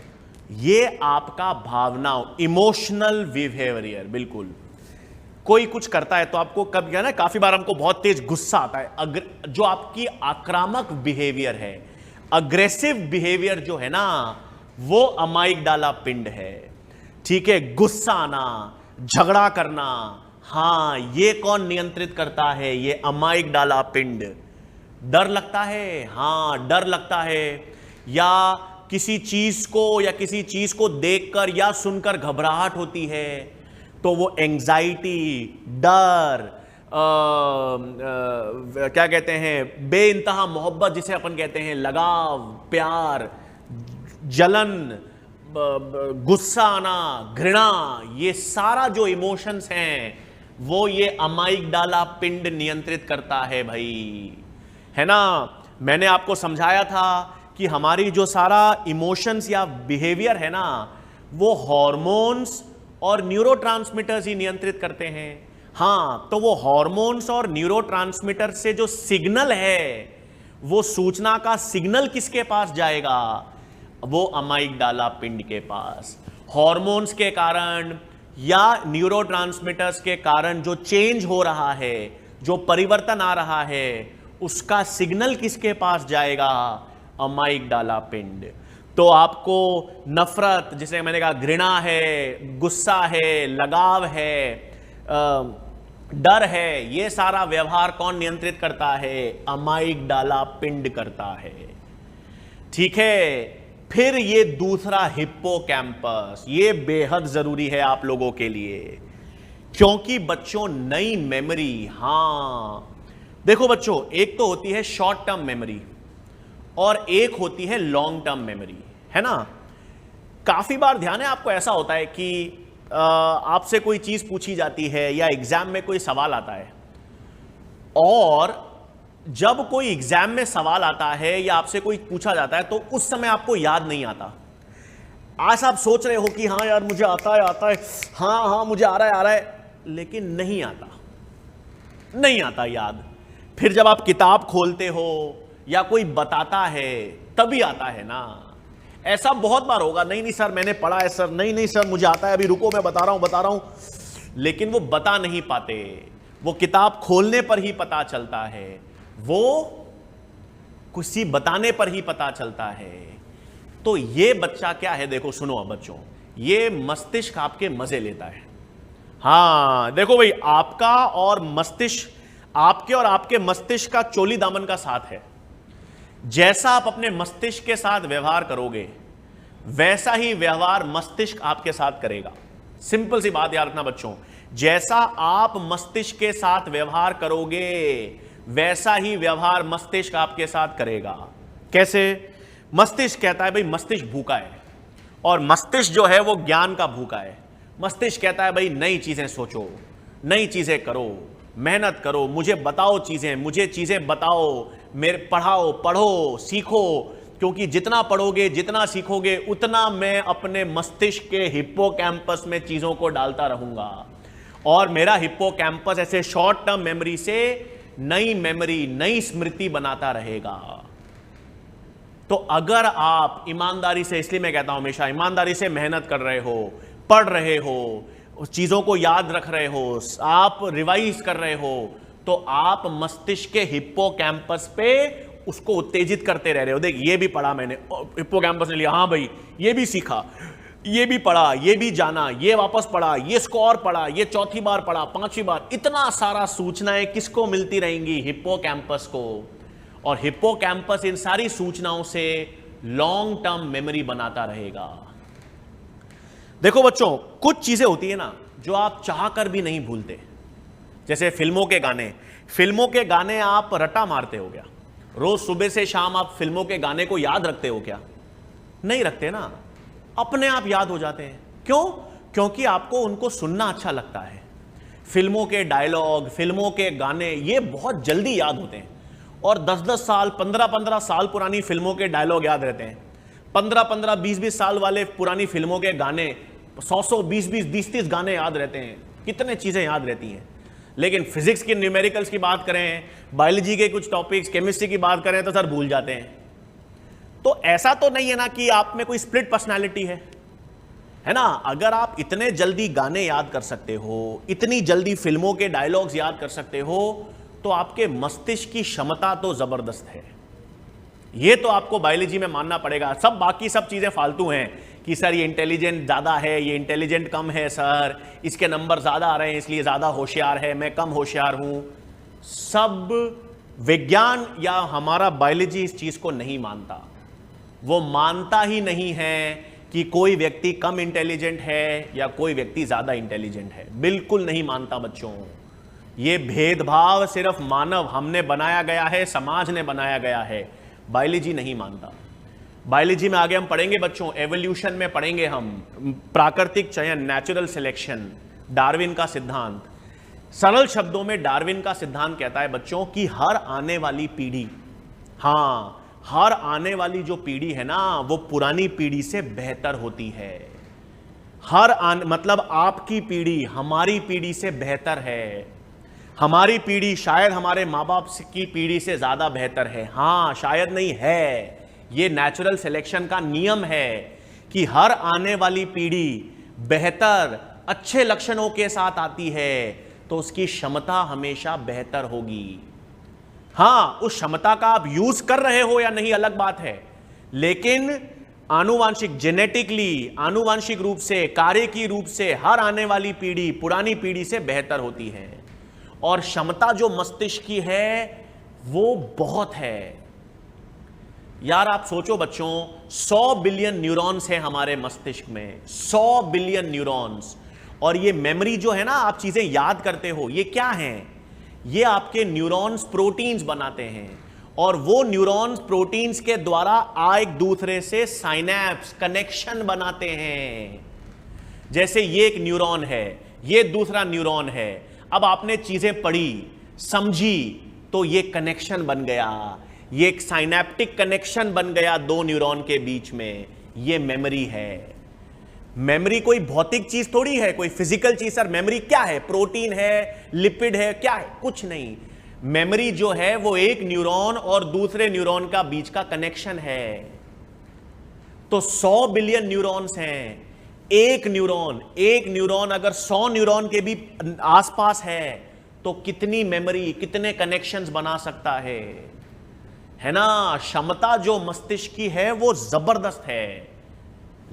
ये आपका भावनाओं, इमोशनल बिहेवियर, बिल्कुल कोई कुछ करता है तो आपको कब क्या ना, काफी बार हमको बहुत तेज गुस्सा आता है, जो आपकी आक्रामक बिहेवियर है, अग्रेसिव बिहेवियर जो है ना, वो अमाइगडाला पिंड है। ठीक है, गुस्सा आना, झगड़ा करना, हां ये कौन नियंत्रित करता है? ये अमाइगडाला पिंड। डर लगता है, हां डर लगता है, या किसी चीज को या किसी चीज को देखकर या सुनकर घबराहट होती है तो वो एंजाइटी, डर, क्या कहते हैं, बेइंतहा मोहब्बत जिसे अपन कहते हैं, लगाव, प्यार, जलन, गुस्सा आना, घृणा, ये सारा जो इमोशंस हैं वो ये अमाइगडाला पिंड नियंत्रित करता है भाई, है ना। मैंने आपको समझाया था कि हमारी जो सारा इमोशंस या बिहेवियर है ना, वो हॉर्मोन्स और न्यूरोट्रांसमीटर्स ही नियंत्रित करते हैं। हां, तो वो हॉर्मोन्स और न्यूरोट्रांसमीटर से जो सिग्नल है, वो सूचना का सिग्नल किसके पास जाएगा? वो अमाइगडाला पिंड के पास। हॉर्मोन्स के कारण या न्यूरोट्रांसमीटर्स के कारण जो चेंज हो रहा है, जो परिवर्तन आ रहा है, उसका सिग्नल किसके पास जाएगा? अमाइगडाला पिंड। तो आपको नफरत, जिसे मैंने कहा घृणा है, गुस्सा है, लगाव है, डर है, ये सारा व्यवहार कौन नियंत्रित करता है? अमाइगडाला पिंड करता है। ठीक है, फिर ये दूसरा हिप्पोकैम्पस, ये बेहद जरूरी है आप लोगों के लिए, क्योंकि बच्चों नई मेमोरी, हां देखो बच्चों, एक तो होती है शॉर्ट टर्म मेमोरी और एक होती है लॉन्ग टर्म मेमोरी, है ना। काफी बार ध्यान है आपको, ऐसा होता है कि आपसे कोई चीज पूछी जाती है या एग्जाम में कोई सवाल आता है, और जब कोई एग्जाम में सवाल आता है या आपसे कोई पूछा जाता है तो उस समय आपको याद नहीं आता। आज आप सोच रहे हो कि हाँ यार मुझे आता है, हाँ मुझे आ रहा है, लेकिन नहीं आता याद। फिर जब आप किताब खोलते हो या कोई बताता है तभी आता है ना। ऐसा बहुत बार होगा, नहीं सर मैंने पढ़ा है सर, नहीं सर मुझे आता है, अभी रुको मैं बता रहा हूं, लेकिन वो बता नहीं पाते, वो किताब खोलने पर ही पता चलता है, वो किसी बताने पर ही पता चलता है। तो ये बच्चा क्या है, देखो सुनो अब बच्चों, ये मस्तिष्क आपके मजे लेता है। हां देखो भाई, आपका और मस्तिष्क, आपके और आपके मस्तिष्क का चोली दामन का साथ है। जैसा आप अपने मस्तिष्क के साथ व्यवहार करोगे, वैसा ही व्यवहार मस्तिष्क आपके साथ करेगा। सिंपल सी बात याद रखना बच्चों, जैसा आप मस्तिष्क के साथ व्यवहार करोगे, वैसा ही व्यवहार मस्तिष्क आपके साथ करेगा। कैसे? मस्तिष्क कहता है भाई मस्तिष्क भूखा है, और मस्तिष्क जो है वो ज्ञान का भूखा है। मस्तिष्क कहता है भाई नई चीजें सोचो, नई चीजें करो, मेहनत करो, मुझे बताओ चीजें, मुझे चीजें बताओ, मेरे पढ़ो, सीखो, क्योंकि जितना पढ़ोगे, जितना सीखोगे, उतना मैं अपने मस्तिष्क के हिप्पोकैम्पस में चीजों को डालता रहूंगा, और मेरा हिप्पोकैम्पस ऐसे शॉर्ट टर्म मेमोरी से नई मेमोरी, नई स्मृति बनाता रहेगा। तो अगर आप ईमानदारी से, इसलिए मैं कहता हूं हमेशा, ईमानदारी से मेहनत कर रहे हो, पढ़ रहे हो, चीजों को याद रख रहे हो, आप रिवाइज कर रहे हो, तो आप मस्तिष्क के हिप्पोकैम्पस पे उसको उत्तेजित करते रह रहे हो। देख ये भी पढ़ा मैंने, हिप्पोकैम्पस ने लिया, हाँ भाई ये भी सीखा, ये भी पढ़ा, ये भी जाना, ये वापस पढ़ा, ये स्कोर पढ़ा, ये चौथी बार पढ़ा, पांचवी बार, इतना सारा सूचनाएं किसको मिलती रहेंगी? हिप्पोकैम्पस को। और हिप्पोकैम्पस इन सारी सूचनाओं से लॉन्ग टर्म मेमोरी बनाता रहेगा। देखो बच्चों, कुछ चीजें होती है ना जो आप चाह कर भी नहीं भूलते। जैसे फिल्मों के गाने आप रटा मारते हो क्या? रोज सुबह से शाम आप फिल्मों के गाने को याद रखते हो क्या? नहीं रखते ना, अपने आप याद हो जाते हैं। क्यों? क्योंकि आपको उनको सुनना अच्छा लगता है। फिल्मों के डायलॉग, फिल्मों के गाने ये बहुत जल्दी याद होते हैं। और 10-10 साल, 15-15 साल पुरानी फिल्मों के डायलॉग याद रहते हैं। 15-15, 20-20 साल वाले पुरानी फिल्मों के गाने, 100-100, 20-20, 30-30 गाने याद रहते हैं। कितने चीजें याद रहती हैं। लेकिन फिजिक्स की, न्यूमेरिकल्स की बात करें, बायोलॉजी के कुछ टॉपिक्स, केमिस्ट्री की बात करें तो सर भूल जाते हैं। तो ऐसा तो नहीं है ना कि आप में कोई स्प्लिट पर्सनालिटी है ना? अगर आप इतने जल्दी गाने याद कर सकते हो, इतनी जल्दी फिल्मों के डायलॉग्स याद कर सकते हो, तो आपके मस्तिष्क की क्षमता तो जबरदस्त है। ये तो आपको बायोलॉजी में मानना पड़ेगा। सब बाकी सब चीजें फालतू हैं कि सर ये इंटेलिजेंट ज्यादा है, ये इंटेलिजेंट कम है, सर इसके नंबर ज्यादा आ रहे हैं इसलिए ज्यादा होशियार है, मैं कम होशियार हूं। सब विज्ञान या हमारा बायोलॉजी इस चीज को नहीं मानता। वो मानता ही नहीं है कि कोई व्यक्ति कम इंटेलिजेंट है या कोई व्यक्ति ज्यादा इंटेलिजेंट है। बिल्कुल नहीं मानता बच्चों। ये भेदभाव सिर्फ मानव हमने बनाया गया है, समाज ने बनाया गया है, बायोलॉजी नहीं मानता। बायोलॉजी में आगे हम पढ़ेंगे बच्चों, एवोल्यूशन में पढ़ेंगे हम प्राकृतिक चयन, नेचुरल सिलेक्शन, डार्विन का सिद्धांत। सरल शब्दों में डार्विन का सिद्धांत कहता है बच्चों कि हर आने वाली पीढ़ी, हाँ, हर आने वाली जो पीढ़ी है ना, वो पुरानी पीढ़ी से बेहतर होती है। मतलब आपकी पीढ़ी हमारी पीढ़ी से बेहतर है। हमारी पीढ़ी शायद हमारे माँ बाप की पीढ़ी से ज्यादा बेहतर है। हाँ, शायद नहीं है, ये नेचुरल सिलेक्शन का नियम है कि हर आने वाली पीढ़ी बेहतर, अच्छे लक्षणों के साथ आती है तो उसकी क्षमता हमेशा बेहतर होगी। हां, उस क्षमता का आप यूज कर रहे हो या नहीं अलग बात है, लेकिन आनुवांशिक, जेनेटिकली, आनुवांशिक रूप से, कार्य की रूप से हर आने वाली पीढ़ी पुरानी पीढ़ी से बेहतर होती है। और क्षमता जो मस्तिष्क की है वो बहुत है यार। आप सोचो बच्चों, 100 बिलियन न्यूरॉन्स हैं हमारे मस्तिष्क में, 100 बिलियन न्यूरॉन्स। और ये मेमोरी जो है ना, आप चीजें याद करते हो, ये क्या है? ये आपके न्यूरॉन्स प्रोटीन्स बनाते हैं, और वो न्यूरॉन्स प्रोटीन्स के द्वारा एक दूसरे से साइनेप्स, कनेक्शन बनाते हैं। जैसे ये एक न्यूरॉन है, ये दूसरा न्यूरॉन है। अब आपने चीजें पढ़ी, समझी, तो ये कनेक्शन बन गया, ये एक साइनेप्टिक कनेक्शन बन गया दो न्यूरॉन के बीच में। ये मेमोरी है। मेमोरी कोई भौतिक चीज थोड़ी है, कोई फिजिकल चीज। सर मेमोरी क्या है? प्रोटीन है, लिपिड है, क्या है? कुछ नहीं। मेमोरी जो है वो एक न्यूरॉन और दूसरे न्यूरॉन का बीच का कनेक्शन है। तो 100 बिलियन न्यूरॉन्स हैं। एक न्यूरॉन अगर 100 न्यूरॉन के भी आसपास है तो कितनी मेमोरी, कितने कनेक्शंस बना सकता है ना? क्षमता जो मस्तिष्क की है वो जबरदस्त है,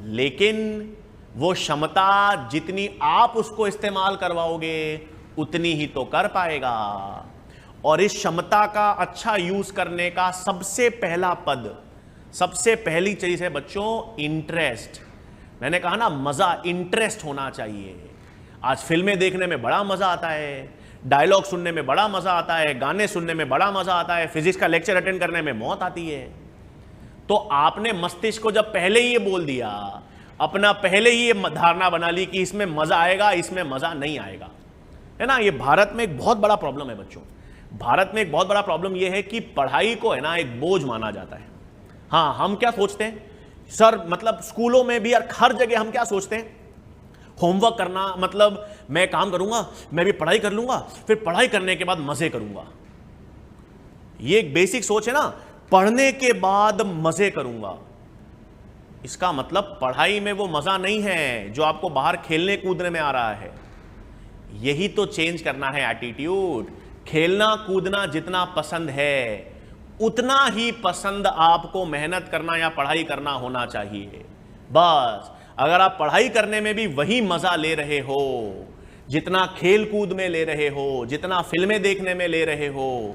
लेकिन वो क्षमता जितनी आप उसको इस्तेमाल करवाओगे उतनी ही तो कर पाएगा। और इस क्षमता का अच्छा यूज करने का सबसे पहला पद, सबसे पहली चीज है बच्चों इंटरेस्ट। मैंने कहा ना, मजा, इंटरेस्ट होना चाहिए। आज फिल्में देखने में बड़ा मजा आता है, डायलॉग सुनने में बड़ा मजा आता है, गाने सुनने में बड़ा मजा आता है, फिजिक्स का लेक्चर अटेंड करने में मौत आती है। तो आपने मस्तिष्क को जब पहले ही ये बोल दिया, अपना पहले ही ये धारणा बना ली कि इसमें मजा आएगा, इसमें मजा नहीं आएगा, है ना? ये भारत में एक बहुत बड़ा प्रॉब्लम है बच्चों। भारत में एक बहुत बड़ा प्रॉब्लम ये है कि पढ़ाई को है ना एक बोझ माना जाता है। हाँ, हम क्या सोचते हैं सर, मतलब स्कूलों में भी और हर जगह हम क्या सोचते हैं, होमवर्क करना मतलब मैं काम करूंगा, मैं भी पढ़ाई कर लूंगा, फिर पढ़ाई करने के बाद मजे करूंगा। ये एक बेसिक सोच है ना, पढ़ने के बाद मजे करूंगा। इसका मतलब पढ़ाई में वो मजा नहीं है जो आपको बाहर खेलने कूदने में आ रहा है। यही तो चेंज करना है एटीट्यूड। खेलना कूदना जितना पसंद है उतना ही पसंद आपको मेहनत करना या पढ़ाई करना होना चाहिए। बस अगर आप पढ़ाई करने में भी वही मजा ले रहे हो जितना खेल कूद में ले रहे हो, जितना फिल्में देखने में ले रहे हो,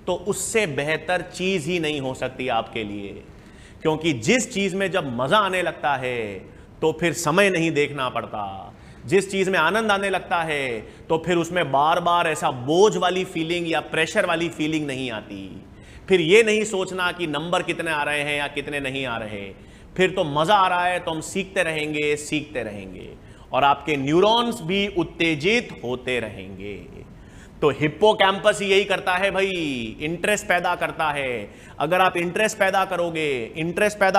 तो उससे बेहतर चीज ही नहीं हो सकती आपके लिए। क्योंकि जिस चीज में जब मजा आने लगता है तो फिर समय नहीं देखना पड़ता। जिस चीज में आनंद आने लगता है तो फिर उसमें बार बार ऐसा बोझ वाली फीलिंग या प्रेशर वाली फीलिंग नहीं आती। फिर ये नहीं सोचना कि नंबर कितने आ रहे हैं या कितने नहीं आ रहे, फिर तो मजा आ रहा है तो हम सीखते रहेंगे सीखते रहेंगे और आपके न्यूरॉन्स भी उत्तेजित होते रहेंगे। तो हिप्पोकैम्पस यही करता है भाई, इंटरेस्ट पैदा करता है। अगर आप इंटरेस्ट पैदा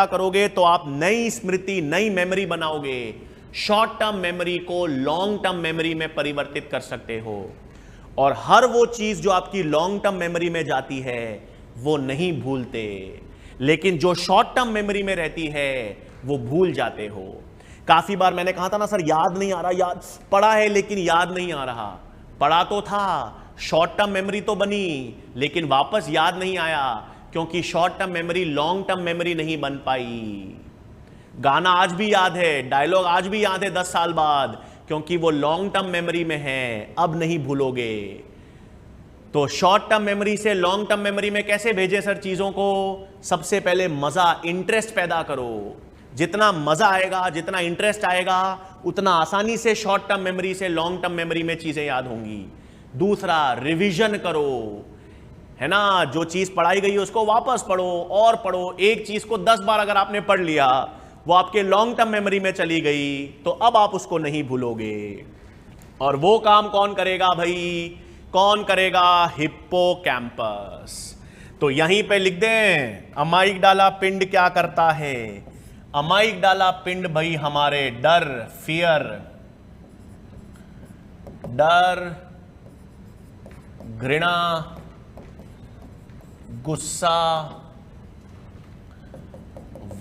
करोगे तो आप नई स्मृति, नई मेमोरी बनाओगे। शॉर्ट टर्म मेमोरी को लॉन्ग टर्म मेमोरी में परिवर्तित कर सकते हो और हर वो चीज जो आपकी लॉन्ग टर्म मेमोरी में जाती है वो नहीं भूलते, लेकिन जो शॉर्ट टर्म मेमोरी में रहती है वो भूल जाते हो। काफी बार मैंने कहा था ना सर याद नहीं आ रहा, याद पढ़ा है लेकिन याद नहीं आ रहा। पढ़ा तो था, शॉर्ट टर्म मेमोरी तो बनी लेकिन वापस याद नहीं आया, क्योंकि short term memory long term memory नहीं बन पाई। गाना आज भी याद है, डायलॉग आज भी याद है 10 साल बाद, क्योंकि वो लॉन्ग टर्म मेमोरी में है, अब नहीं भूलोगे। तो शॉर्ट टर्म मेमोरी से लॉन्ग टर्म मेमोरी में कैसे भेजें सर चीजों को? सबसे पहले मजा, इंटरेस्ट पैदा करो। जितना मजा आएगा, जितना इंटरेस्ट आएगा, उतना आसानी से शॉर्ट टर्म मेमोरी से लॉन्ग टर्म मेमोरी में चीजें याद होंगी। दूसरा, रिवीजन करो, है ना। जो चीज पढ़ाई गई है उसको वापस पढ़ो और पढ़ो। एक चीज को 10 बार अगर आपने पढ़ लिया, वो आपके लॉन्ग टर्म मेमोरी में चली गई, तो अब आप उसको नहीं भूलोगे। और वो काम कौन करेगा भाई? कौन करेगा? हिप्पोकैम्पस। तो यहीं पे लिख दें, अमाइगडाला पिंड क्या करता है? अमाइगडाला पिंड भाई हमारे डर, फियर, डर, घृणा, गुस्सा,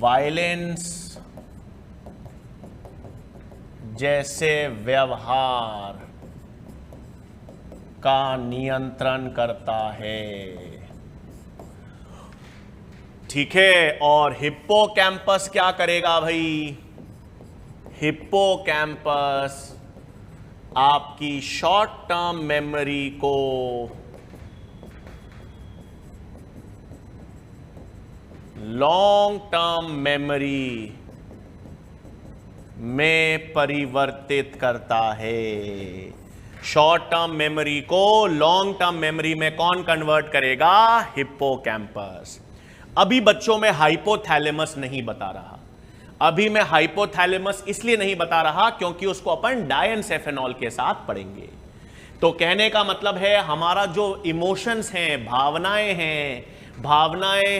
वायलेंस जैसे व्यवहार का नियंत्रण करता है। ठीक है। और हिप्पोकैम्पस क्या करेगा भाई? हिप्पोकैम्पस आपकी शॉर्ट टर्म मेमोरी को लॉन्ग टर्म मेमोरी में परिवर्तित करता है। शॉर्ट टर्म मेमोरी को लॉन्ग टर्म मेमोरी में कौन कन्वर्ट करेगा? हिप्पोकैम्पस। अभी बच्चों में हाइपोथैलेमस नहीं बता रहा। अभी मैं हाइपोथैलेमस इसलिए नहीं बता रहा क्योंकि उसको अपन डायेनसेफेनॉल के साथ पढ़ेंगे। तो कहने का मतलब है हमारा जो इमोशंस हैं, भावनाएं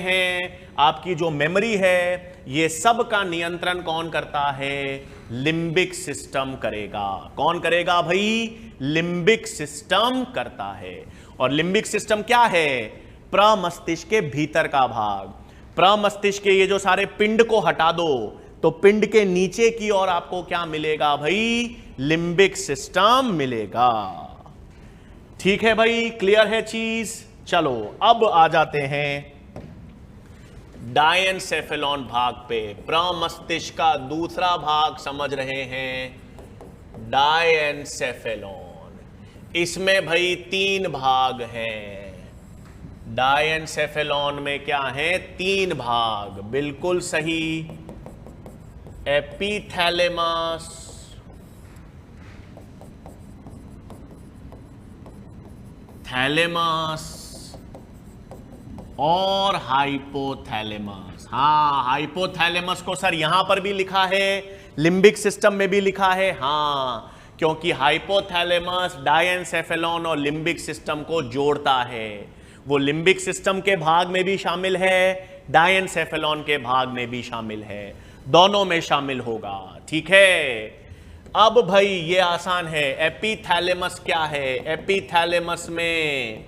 हैं, आपकी जो मेमोरी है, ये सब का नियंत्रण कौन करता है? लिम्बिक सिस्टम करेगा। कौन करेगा भाई? लिम्बिक सिस्टम करता है। और लिम्बिक सिस्टम क्या है? प्रमस्तिष्क के भीतर का भाग। प्रमस्तिष्क के ये जो सारे पिंड को हटा दो तो पिंड के नीचे की ओर आपको क्या मिलेगा भाई? लिम्बिक सिस्टम मिलेगा। ठीक है भाई, क्लियर है चीज? चलो अब आ जाते हैं डायेनसेफेलॉन भाग पे। प्रमस्तिष्क का दूसरा भाग समझ रहे हैं, डायेनसेफेलॉन। इसमें भाई 3 भाग हैं। डायेनसेफेलॉन में क्या है? 3 भाग, बिल्कुल सही। एपिथैलेमस, थैलेमस और हाइपोथैलेमस। हाँ, हाइपोथैलेमस को सर यहां पर भी लिखा है, लिम्बिक सिस्टम में भी लिखा है। हाँ, क्योंकि हाइपोथैलेमस डायेनसेफेलॉन और लिम्बिक सिस्टम को जोड़ता है। वो लिम्बिक सिस्टम के भाग में भी शामिल है, डायेनसेफेलॉन के भाग में भी शामिल है, दोनों में शामिल होगा। ठीक है। अब भाई ये आसान है। एपिथैलेमस क्या है? एपिथैलेमस में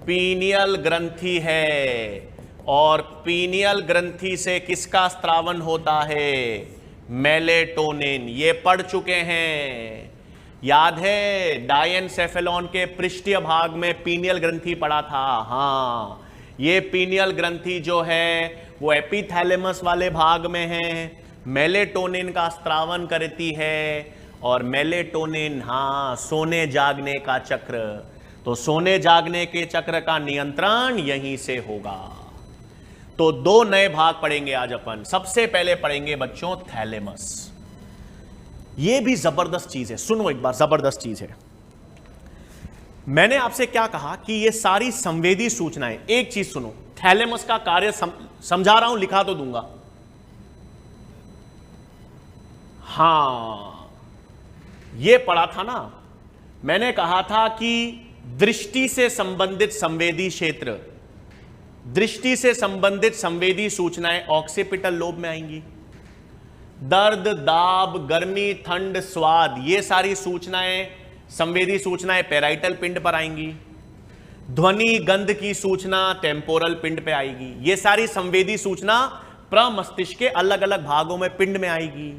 पीनियल ग्रंथि है और पीनियल ग्रंथि से किसका स्त्रावन होता है? मेलेटोनिन। ये पढ़ चुके हैं, याद है? डायेनसेफेलॉन के पृष्ठीय भाग में पीनियल ग्रंथि पढ़ा था। हाँ, ये पीनियल ग्रंथि जो है वो एपिथैलेमस वाले भाग में है, मेलेटोनिन का स्त्रावन करती है। और मेलेटोनिन, हाँ, सोने जागने का चक्र। तो सोने जागने के चक्र का नियंत्रण यहीं से होगा। तो तो दो नए भाग पढ़ेंगे आज अपन। सबसे पहले पढ़ेंगे बच्चों थैलेमस। यह भी जबरदस्त चीज है, सुनो एक बार, जबरदस्त चीज है। मैंने आपसे क्या कहा कि ये सारी संवेदी सूचनाएं, एक चीज सुनो, थैलेमस का कार्य समझा रहा हूं, लिखा तो दूंगा। हां, ये पढ़ा था ना, मैंने कहा था कि दृष्टि से संबंधित संवेदी क्षेत्र, दृष्टि से संबंधित संवेदी सूचनाएं ऑक्सीपिटल लोब में आएंगी। दर्द, दाब, गर्मी, ठंड, स्वाद, ये सारी सूचनाएं, संवेदी सूचनाएं पैराइटल पिंड पर आएंगी। ध्वनि, गंध की सूचना टेम्पोरल पिंड पे आएगी। ये सारी संवेदी सूचना प्रमस्तिष्क के अलग अलग भागों में, पिंड में आएगी।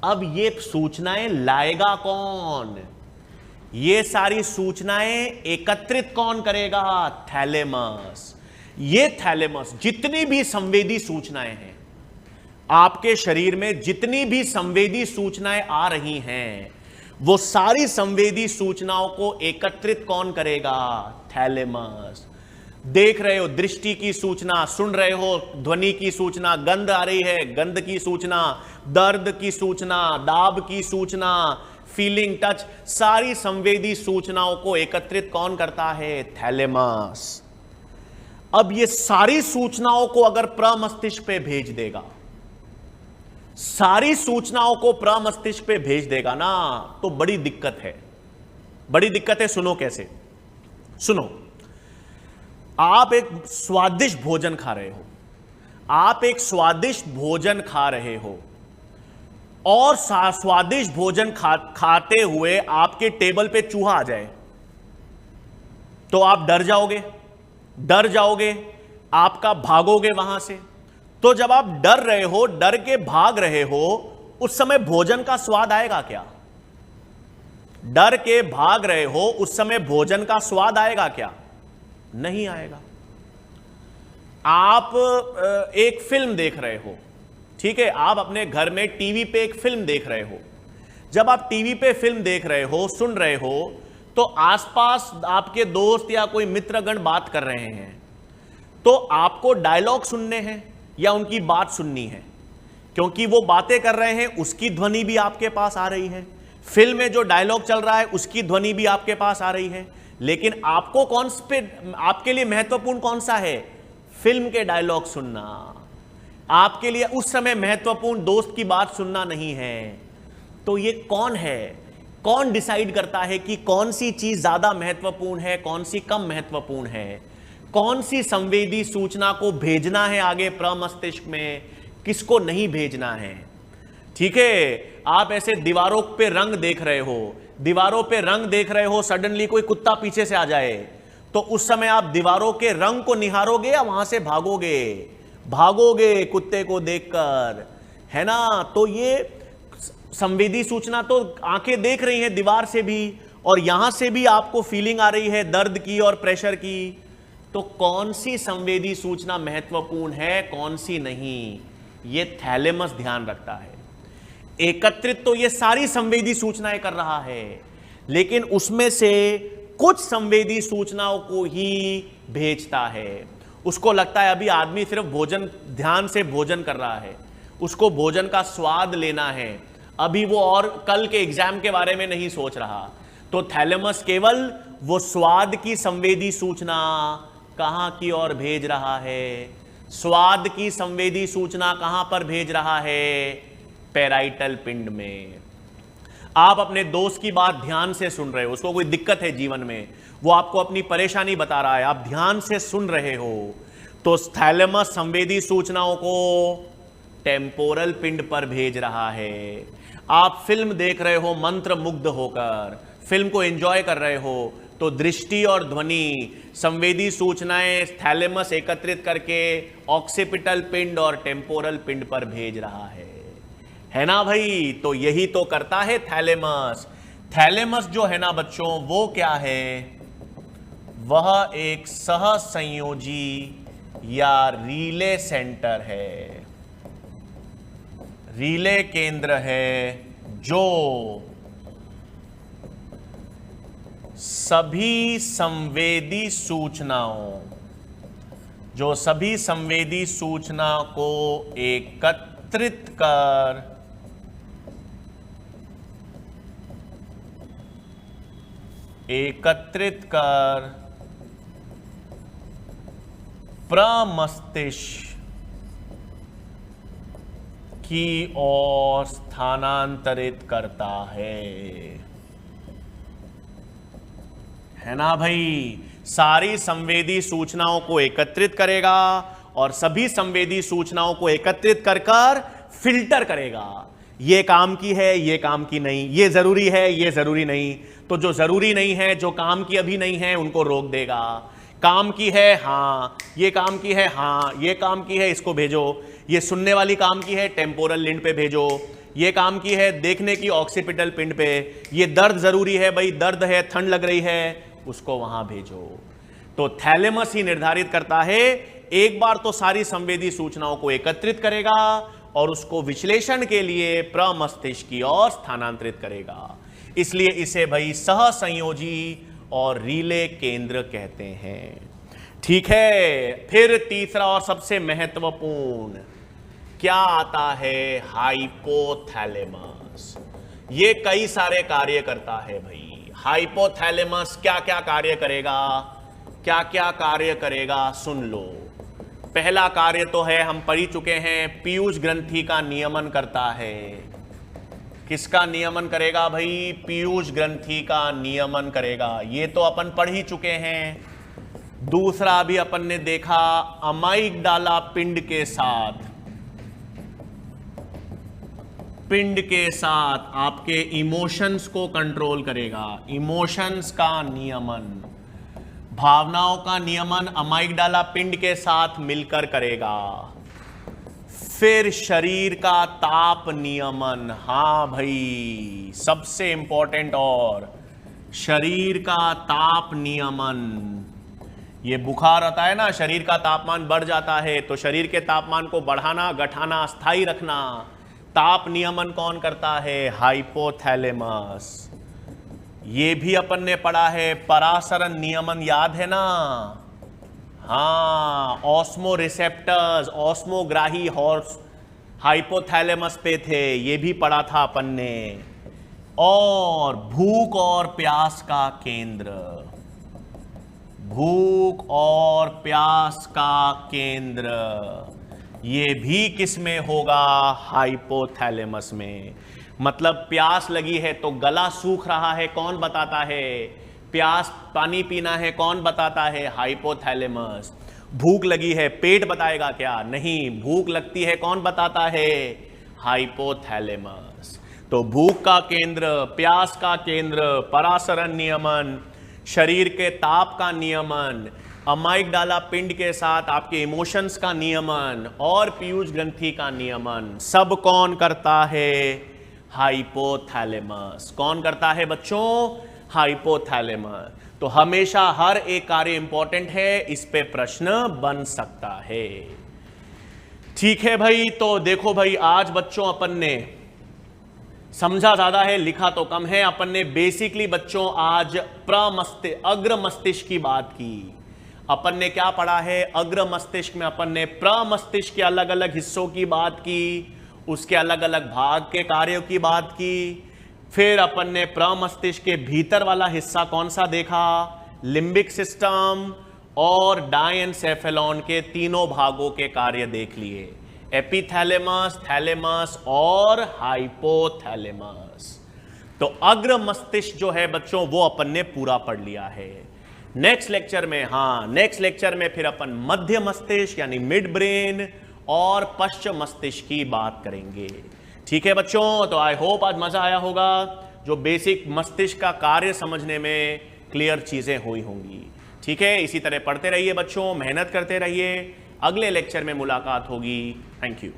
अब ये सूचनाएं लाएगा कौन? ये सारी सूचनाएं एकत्रित कौन करेगा? थैलेमस। ये थैलेमस जितनी भी संवेदी सूचनाएं हैं आपके शरीर में, जितनी भी संवेदी सूचनाएं आ रही हैं, वो सारी संवेदी सूचनाओं को एकत्रित कौन करेगा? थैलेमस। देख रहे हो, दृष्टि की सूचना, सुन रहे हो, ध्वनि की सूचना, गंध आ रही है, गंध की सूचना, दर्द की सूचना, दाब की सूचना, फीलिंग, टच, सारी संवेदी सूचनाओं को एकत्रित कौन करता है? थैलेमस। अब ये सारी सूचनाओं को अगर प्रमस्तिष्क पे भेज देगा, सारी सूचनाओं को प्रमस्तिष्क पे भेज देगा ना, तो बड़ी दिक्कत है, बड़ी दिक्कत है। सुनो कैसे, सुनो। आप एक स्वादिष्ट भोजन खा रहे हो, आप एक स्वादिष्ट भोजन खा रहे हो, और स्वादिष्ट भोजन खाते हुए आपके टेबल पे चूहा आ जाए, तो आप डर जाओगे, डर जाओगे, आपका भागोगे वहां से। तो जब आप डर रहे हो, डर के भाग रहे हो, उस समय भोजन का स्वाद आएगा क्या? डर के भाग रहे हो, उस समय भोजन का स्वाद आएगा क्या? नहीं आएगा। आप एक फिल्म देख रहे हो, ठीक है, आप अपने घर में टीवी पे एक फिल्म देख रहे हो। जब आप टीवी पे फिल्म देख रहे हो, सुन रहे हो, तो आसपास आपके दोस्त या कोई मित्रगण बात कर रहे हैं, तो आपको डायलॉग सुनने हैं या उनकी बात सुननी है? क्योंकि वो बातें कर रहे हैं, उसकी ध्वनि भी आपके पास आ रही है। फिल्म में जो डायलॉग चल रहा है, उसकी ध्वनि भी आपके पास आ रही है। लेकिन आपको कौन पे, आपके लिए महत्वपूर्ण कौन सा है? फिल्म के डायलॉग सुनना। आपके लिए उस समय महत्वपूर्ण दोस्त की बात सुनना नहीं है। तो ये कौन है? कौन डिसाइड करता है कि कौन सी चीज ज्यादा महत्वपूर्ण है, कौन सी कम महत्वपूर्ण है? कौन सी संवेदी सूचना को भेजना है आगे प्रमस्तिष्क में, किसको नहीं भेजना है? ठीक है, आप ऐसे दीवारों पे रंग देख रहे हो, दीवारों पे रंग देख रहे हो, सडनली कोई कुत्ता पीछे से आ जाए, तो उस समय आप दीवारों के रंग को निहारोगे या वहां से भागोगे? भागोगे कुत्ते को देखकर, है ना? तो ये संवेदी सूचना तो आंखें देख रही हैं दीवार से भी, और यहां से भी आपको फीलिंग आ रही है दर्द की और प्रेशर की। तो कौन सी संवेदी सूचना महत्वपूर्ण है, कौन सी नहीं, ये थैलेमस ध्यान रखता है। एकत्रित तो ये सारी संवेदी सूचनाएं कर रहा है, लेकिन उसमें से कुछ संवेदी सूचनाओं को ही भेजता है। उसको लगता है अभी आदमी सिर्फ भोजन, ध्यान से भोजन कर रहा है, उसको भोजन का स्वाद लेना है, अभी वो और कल के एग्जाम के बारे में नहीं सोच रहा। तो थैलेमस केवल वो स्वाद की संवेदी सूचना कहां की ओर भेज रहा है? स्वाद की संवेदी सूचना कहां पर भेज रहा है? पैराइटल पिंड में। आप अपने दोस्त की बात ध्यान से सुन रहे हो, उसको कोई दिक्कत है जीवन में, वो आपको अपनी परेशानी बता रहा है, आप ध्यान से सुन रहे हो, तो थैलेमस संवेदी सूचनाओं को टेम्पोरल पिंड पर भेज रहा है। आप फिल्म देख रहे हो मंत्र मुग्ध होकर, फिल्म को एंजॉय कर रहे हो, तो दृष्टि और ध्वनि संवेदी सूचनाएं थैलेमस एकत्रित करके ऑक्सीपिटल पिंड और टेम्पोरल पिंड पर भेज रहा है ना भाई? तो यही तो करता है थैलेमस। थैलेमस जो है ना बच्चों, वो क्या है? वह एक सहसंयोजी या रिले सेंटर है, रिले केंद्र है, जो सभी संवेदी सूचनाओं, जो सभी संवेदी सूचना को एकत्रित कर प्रमस्तिष्क की ओर स्थानांतरित करता है ना भाई। सारी संवेदी सूचनाओं को एकत्रित करेगा और सभी संवेदी सूचनाओं को एकत्रित कर फिल्टर करेगा। ये काम की है, ये काम की नहीं, ये जरूरी है, ये जरूरी नहीं। तो जो जरूरी नहीं है, जो काम की अभी नहीं है, उनको रोक देगा। काम की है, हाँ, ये काम की है, हाँ, ये काम की है, इसको भेजो। ये सुनने वाली काम की है, टेम्पोरल लिंब पे भेजो। ये काम की है देखने की, ऑक्सीपिटल पिंड पे। ये दर्द जरूरी है भाई, दर्द है, ठंड लग रही है, उसको वहां भेजो। तो थैलेमस ही निर्धारित करता है, एक बार तो सारी संवेदी सूचनाओं को एकत्रित करेगा और उसको विश्लेषण के लिए प्रमस्तिष्क की ओर स्थानांतरित करेगा। इसलिए इसे भाई सहसंयोजी और रिले केंद्र कहते हैं। ठीक है, फिर तीसरा और सबसे महत्वपूर्ण क्या आता है, हाइपोथैलेमस। ये कई सारे कार्य करता है भाई। हाइपोथैलेमस क्या क्या कार्य करेगा, क्या क्या कार्य करेगा, सुन लो। पहला कार्य तो है, हम पढ़ ही चुके हैं, पीयूष ग्रंथि का नियमन करता है। किसका नियमन करेगा भाई, पीयूष ग्रंथि का नियमन करेगा। ये तो अपन पढ़ ही चुके हैं। दूसरा भी अपन ने देखा, अमाइगडाला पिंड के साथ आपके इमोशंस को कंट्रोल करेगा। इमोशंस का नियमन, भावनाओं का नियमन अमाइगडाला पिंड के साथ मिलकर करेगा। फिर शरीर का ताप नियमन, हां भाई सबसे इंपॉर्टेंट, और शरीर का ताप नियमन। ये बुखार आता है ना, शरीर का तापमान बढ़ जाता है, तो शरीर के तापमान को बढ़ाना, घटाना, स्थायी रखना, ताप नियमन कौन करता है, हाइपोथैलेमस। ये भी अपन ने पढ़ा है, परासरण नियमन याद है ना, हाँ, ऑस्मो रिसेप्टर्स, ऑस्मोग्राही हॉर्स हाइपोथैलेमस पे थे, ये भी पढ़ा था अपन ने। और भूख और प्यास का केंद्र, भूख और प्यास का केंद्र, ये भी किस में होगा, हाइपोथैलेमस में। मतलब प्यास लगी है तो गला सूख रहा है, कौन बताता है, प्यास, पानी पीना है, कौन बताता है, हाइपोथैलेमस। भूख लगी है, पेट बताएगा क्या, नहीं, भूख लगती है, कौन बताता है, हाइपोथैलेमस। तो भूख का केंद्र, प्यास का केंद्र, परासरण नियमन, शरीर के ताप का नियमन, अमाइगडाला पिंड के साथ आपके इमोशंस का नियमन और पीयूष ग्रंथि का नियमन, सब कौन करता है, हाइपोथैलेमस। कौन करता है बच्चों, हाइपोथैलेमस। तो हमेशा हर एक कार्य इंपॉर्टेंट है, इस पे प्रश्न बन सकता है। ठीक है भाई, तो देखो भाई, आज बच्चों अपन ने समझा ज्यादा है, लिखा तो कम है। अपन ने बेसिकली बच्चों आज अग्र मस्तिष्क की बात की। अपन ने क्या पढ़ा है, अग्र मस्तिष्क में अपन ने प्रमस्तिष्क के अलग अलग हिस्सों की बात की, उसके अलग अलग भाग के कार्यों की बात की। फिर अपन ने प्रमस्तिष्क के भीतर वाला हिस्सा कौन सा देखा, लिम्बिक सिस्टम और डायएन्सेफेलॉन के तीनों भागों के कार्य देख लिए, एपिथैलेमस, थैलेमस और हाइपोथैलेमस। तो अग्र मस्तिष्क जो है बच्चों, वो अपन ने पूरा पढ़ लिया है। नेक्स्ट लेक्चर में, नेक्स्ट लेक्चर में फिर अपन मध्य मस्तिष्क यानी मिड ब्रेन और पश्चिम मस्तिष्क की बात करेंगे। ठीक है बच्चों, तो आई होप आज मजा आया होगा, जो बेसिक मस्तिष्क का कार्य समझने में क्लियर चीजें हुई होंगी। ठीक है, इसी तरह पढ़ते रहिए बच्चों, मेहनत करते रहिए। अगले लेक्चर में मुलाकात होगी। Thank you.